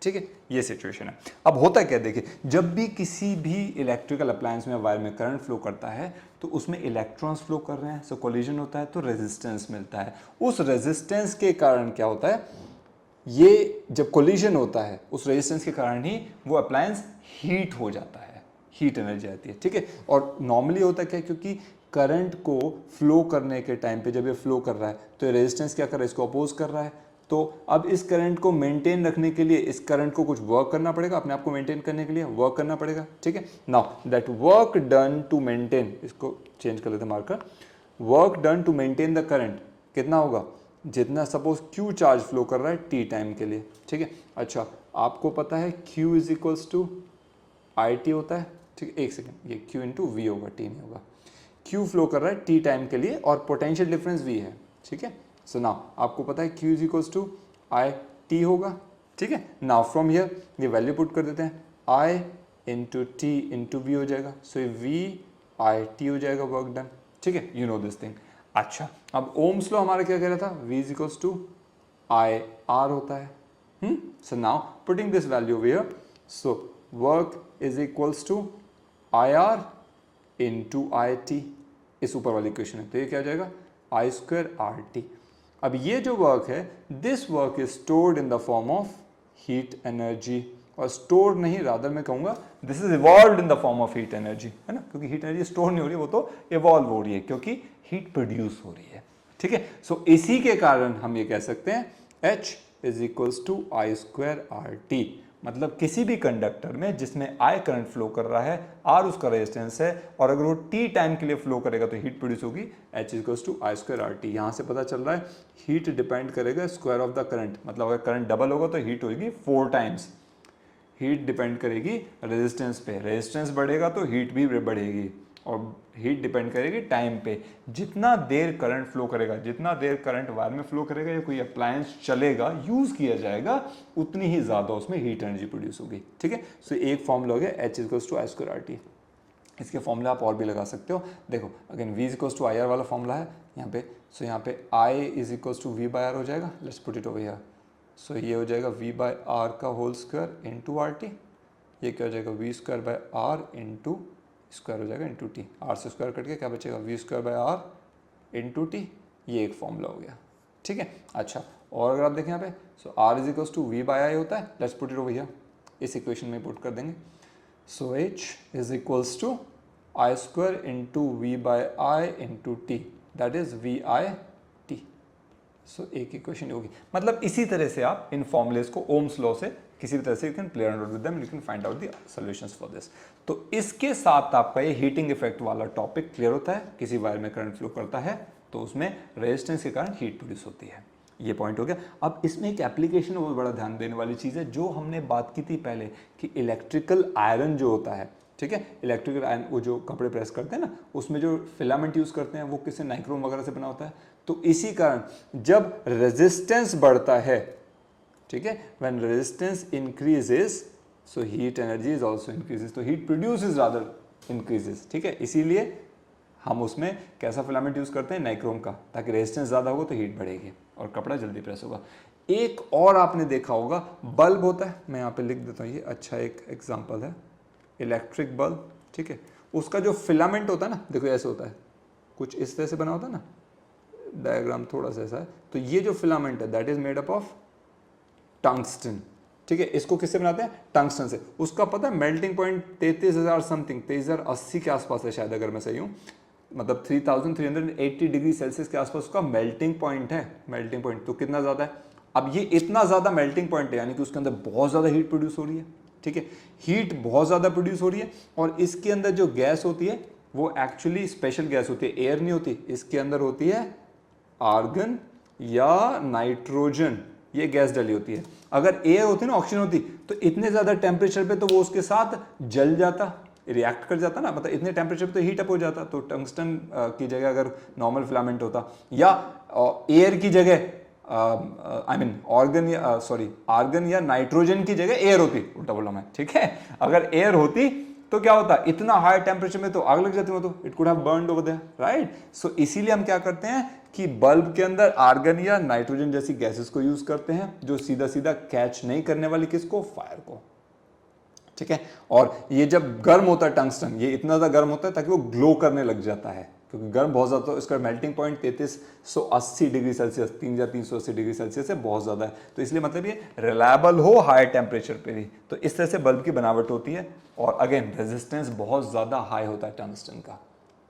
ठीक है, ये सिचुएशन है। अब होता क्या, देखिए जब भी किसी भी इलेक्ट्रिकल अप्लायंस में वायर में करंट फ्लो करता है तो उसमें इलेक्ट्रॉन्स फ्लो कर रहे हैं, सो कोलिजन होता है तो रेजिस्टेंस मिलता है। उस रेजिस्टेंस के कारण क्या होता है, ये जब कोलिजन होता है उस रेजिस्टेंस के कारण ही वो अप्लायंस हीट हो जाता है, हीट एनर्जी आती है। ठीक है, और नॉर्मली होता क्या है, क्योंकि करंट को फ्लो करने के टाइम पे जब ये फ्लो कर रहा है तो ये रेजिस्टेंस क्या कर रहा है, इसको अपोज कर रहा है। तो अब इस करंट को मेंटेन रखने के लिए इस करंट को कुछ वर्क करना पड़ेगा, अपने आप को मेंटेन करने के लिए वर्क करना पड़ेगा। ठीक है, now that work done to maintain, इसको चेंज कर लेते हैं marker, work done to maintain the current कितना होगा, जितना सपोज Q चार्ज फ्लो कर रहा है T टाइम के लिए। ठीक है, अच्छा आपको पता है Q is equals to IT होता है। ठीक है, एक सेकेंड, ये Q इंटू V होगा, T नहीं होगा। Q फ्लो कर रहा है T टाइम के लिए और पोटेंशियल डिफरेंस V है। ठीक है, सो नाउ आपको पता है Q is equals to IT होगा। ठीक है, नाउ फ्रॉम हियर ये वैल्यू पुट कर देते हैं, I into T into V हो जाएगा, सो ये VIT हो जाएगा वर्क डन। ठीक है, यू नो दिस थिंग। अच्छा, अब ओम्स लॉ हमारा क्या कह रहा था, V is equals to IR होता है। So now putting this value over here, so work is equals to I R into I T, इस ऊपर वाली इक्वेशन है, तो ये क्या हो जाएगा आई स्क्वायर आर टी। अब ये जो वर्क है, this work is stored in the form of heat energy, और स्टोर नहीं, रादर मैं कहूंगा this is evolve in the form of heat energy, है ना, क्योंकि हीट एनर्जी स्टोर नहीं हो रही, वो तो इवॉल्व हो रही है क्योंकि हीट प्रोड्यूस हो रही है। ठीक है, सो इसी के कारण हम ये कह सकते हैं H is equals to I square R T, मतलब किसी भी कंडक्टर में जिसमें I करंट फ्लो कर रहा है, R उसका रेजिस्टेंस है, और अगर वो T टाइम के लिए फ्लो करेगा तो हीट प्रोड्यूस होगी H equals to I square R T. यहाँ से पता चल रहा है हीट डिपेंड करेगा स्क्वायर ऑफ द करंट, मतलब अगर करंट डबल होगा तो हीट होगी 4 टाइम्स। हीट डिपेंड करेगी रेजिस्टेंस पे, रेजिस्टेंस बढ़ेगा तो हीट भी बढ़ेगी, और हीट डिपेंड करेगी टाइम पे। जितना देर करंट फ्लो करेगा, जितना देर करंट वायर में फ्लो करेगा या कोई अप्लायंस चलेगा, यूज किया जाएगा, उतनी ही ज्यादा उसमें हीट एनर्जी प्रोड्यूस होगी। ठीक है, सो एक फॉर्मूला हो गया H equals to I square R t. इसके फॉर्मूला आप और भी लगा सकते हो, देखो again V equals to I R वाला फॉर्मूला है यहाँ पे, सो यहाँ पे I is equals to V by R हो जाएगा, let's put it over here. So ये हो जाएगा V बाई आर का whole square into R t, ये क्या हो जाएगा V square by R into square हो जाएगा इंटू टी, आर से स्क्वायर कट के क्या बचेगा V square by R into T, ये एक फॉर्मूला हो गया। ठीक है, अच्छा और अगर आप देखें यहाँ पे, so R is equals to V by I होता है, let's put it over here, इस इक्वेशन में पुट कर देंगे। So H is equals to I square into V by I into t, that is V I t. So एक equation होगी, मतलब इसी तरह से आप इन फॉर्मुलेस को ओम्स लॉ से किसी भी तरह से you can play around with them, you can find out the solutions for this. तो इसके साथ आपका ये हीटिंग इफेक्ट वाला टॉपिक क्लियर होता है। किसी वायर में करंट फ्लो करता है तो उसमें रेजिस्टेंस के कारण हीट प्रोड्यूस होती है, ये पॉइंट हो गया। अब इसमें एक एप्लीकेशन बहुत बड़ा ध्यान देने वाली चीज़ है, जो हमने बात की थी पहले कि इलेक्ट्रिकल आयरन जो होता है, ठीक है, इलेक्ट्रिकल आयरन वो जो कपड़े प्रेस करते हैं ना, उसमें जो फिलामेंट यूज़ करते हैं वो किससे, नाइक्रोम वगैरह से बना होता है। तो इसी कारण जब रेजिस्टेंस बढ़ता है, ठीक है, when resistance increases so heat energy is also increases, तो हीट प्रोड्यूसेस रादर इंक्रीजेस। ठीक है, इसीलिए हम उसमें कैसा फिलामेंट यूज करते हैं, नाइक्रोम का, ताकि रेजिस्टेंस ज्यादा होगा तो हीट बढ़ेगी और कपड़ा जल्दी प्रेस होगा। एक और आपने देखा होगा बल्ब होता है, मैं यहाँ पे लिख देता हूँ, ये अच्छा एक एग्जाम्पल है, इलेक्ट्रिक बल्ब। ठीक है, उसका जो फिलामेंट होता है ना, देखो ऐसे होता है, कुछ इस तरह से बना होता है ना, डायग्राम थोड़ा सा ऐसा है, तो ये जो फिलामेंट है that is made up of tungsten. ठीक है, इसको किससे बनाते हैं, टंगस्टन से। उसका पता है मेल्टिंग पॉइंट 33,000 समथिंग, 23,080 के आसपास है शायद, अगर मैं सही हूँ, मतलब 3380 डिग्री सेल्सियस के आसपास उसका मेल्टिंग पॉइंट है। मेल्टिंग पॉइंट तो कितना ज्यादा है, अब ये इतना ज्यादा मेल्टिंग पॉइंट है, यानी कि उसके अंदर बहुत ज्यादा हीट प्रोड्यूस हो रही है। ठीक है, हीट बहुत ज्यादा प्रोड्यूस हो रही है, और इसके अंदर जो गैस होती है वो एक्चुअली स्पेशल गैस होती है, एयर नहीं होती, इसके अंदर होती है आर्गन या नाइट्रोजन, ये गैस डली होती है। अगर एयर होती ना, ऑक्सीजन होती, तो इतने ज्यादा टेम्परेचर पे तो वो उसके साथ जल जाता, रिएक्ट कर जाता ना, मतलब इतने टेम्परेचर पे तो हीट अप हो जाता। तो टंगस्टन की जगह अगर नॉर्मल फिलामेंट होता, या एयर की जगह आई मीन ऑर्गन या सॉरी आर्गन या नाइट्रोजन की जगह एयर होती, उल्टा बोला मैं। ठीक है, अगर एयर होती तो क्या होता, इतना हाई टेम्परेचर में तो आग लग जाती, वो तो it could have burned over there, right. So इसीलिए हम क्या करते हैं कि बल्ब के अंदर आर्गन या नाइट्रोजन जैसी गैसेस को यूज करते हैं, जो सीधा सीधा कैच नहीं करने वाली किसको, फायर को। ठीक है, और ये जब गर्म होता है टंगस्टन, ये इतना ज्यादा गर्म होता है ताकि वो ग्लो करने लग जाता है, क्योंकि गर्म बहुत ज्यादा, तो इसका melting point 3380 degree Celsius, 3380 degree Celsius है, बहुत ज्यादा है। तो इसलिए मतलब ये रिलायबल हो हाई टेम्परेचर पे भी, तो इस तरह से बल्ब की बनावट होती है। और अगेन रेजिस्टेंस बहुत ज्यादा हाई होता है टंगस्टन का।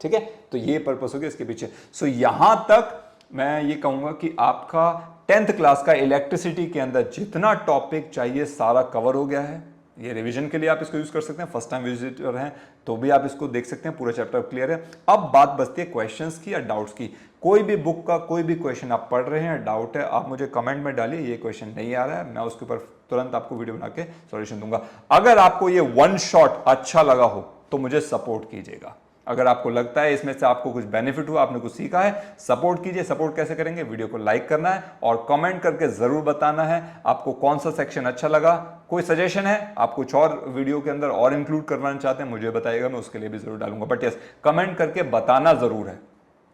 ठीक है, तो ये पर्पस हो गया इसके पीछे। सो यहां तक मैं ये कहूंगा कि आपका 10th क्लास का इलेक्ट्रिसिटी के अंदर जितना टॉपिक चाहिए सारा कवर हो गया है। ये रिवीजन के लिए आप इसको यूज कर सकते हैं, फर्स्ट टाइम विजिटर हैं तो भी आप इसको देख सकते हैं, पूरा चैप्टर क्लियर है। अब बात बचती है क्वेश्चंस की या डाउट्स की। कोई भी बुक का कोई भी क्वेश्चन आप पढ़ रहे हैं, डाउट है, आप मुझे कमेंट में डालिए, ये क्वेश्चन नहीं आ रहा है, मैं उसके ऊपर तुरंत आपको वीडियो बना के सॉल्यूशन दूंगा। अगर आपको ये वन शॉट अच्छा लगा हो तो मुझे सपोर्ट कीजिएगा। अगर आपको लगता है इसमें से आपको कुछ बेनिफिट हुआ, आपने कुछ सीखा है, सपोर्ट कीजिए। सपोर्ट कैसे करेंगे, वीडियो को लाइक करना है और कमेंट करके जरूर बताना है आपको कौन सा सेक्शन अच्छा लगा। कोई सजेशन है, आप कुछ और वीडियो के अंदर और इंक्लूड करवाना चाहते हैं, मुझे बताइएगा, मैं उसके लिए भी जरूर डालूंगा। बट यस, कमेंट करके बताना जरूर है।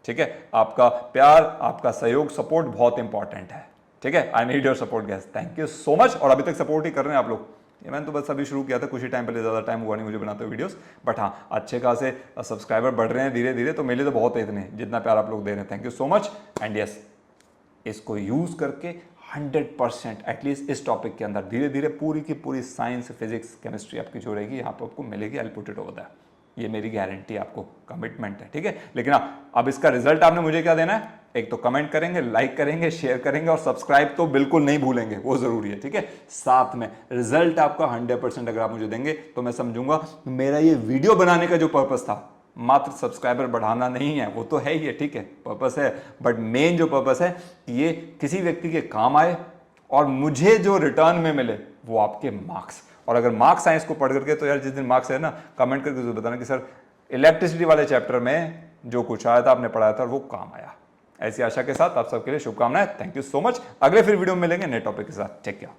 ठीक है, आपका प्यार, आपका सहयोग, सपोर्ट बहुत इंपॉर्टेंट है। ठीक है, I need your support guys, thank you so much. और अभी तक सपोर्ट ही कर रहे हैं आप लोग, ये मैंने तो बस अभी शुरू किया था कुछ ही टाइम पहले, ज़्यादा टाइम हुआ नहीं मुझे बनाते वीडियोस, बट हाँ अच्छे खासे सब्सक्राइबर बढ़ रहे हैं धीरे धीरे, तो मेरे लिए तो बहुत है इतने, जितना प्यार आप लोग दे रहे हैं, thank you so much. And yes, इसको यूज़ करके 100% एटलीस्ट इस टॉपिक के अंदर धीरे धीरे पूरी की पूरी साइंस, फिजिक्स, केमिस्ट्री आपकी जो रहेगी यहाँ पर आपको मिलेगी। I put it over that, ये मेरी गारंटी, आपको कमिटमेंट है, ठीक है। लेकिन हाँ, अब इसका रिजल्ट आपने मुझे क्या देना है, एक तो कमेंट करेंगे, लाइक करेंगे, शेयर करेंगे और सब्सक्राइब तो बिल्कुल नहीं भूलेंगे, वो जरूरी है, ठीक है। साथ में रिजल्ट आपका 100% अगर आप मुझे देंगे तो मैं समझूंगा मेरा ये वीडियो बनाने का जो पर्पस था, मात्र सब्सक्राइबर बढ़ाना नहीं है, वो तो है ही है, ठीक है, पर्पस है, बट मेन जो पर्पस है कि ये किसी व्यक्ति के काम आए और मुझे जो रिटर्न में मिले वो आपके मार्क्स। और अगर मार्क्स आए इसको पढ़ करके, तो यार जिस दिन मार्क्स है ना, कमेंट करके जरूर बताना कि सर इलेक्ट्रिसिटी वाले चैप्टर में जो कुछ आया था, आपने पढ़ाया था, वो काम आया। ऐसी आशा के साथ आप सबके लिए शुभकामनाएं। Thank you so much. अगले फिर वीडियो में मिलेंगे नए टॉपिक के साथ। Take care.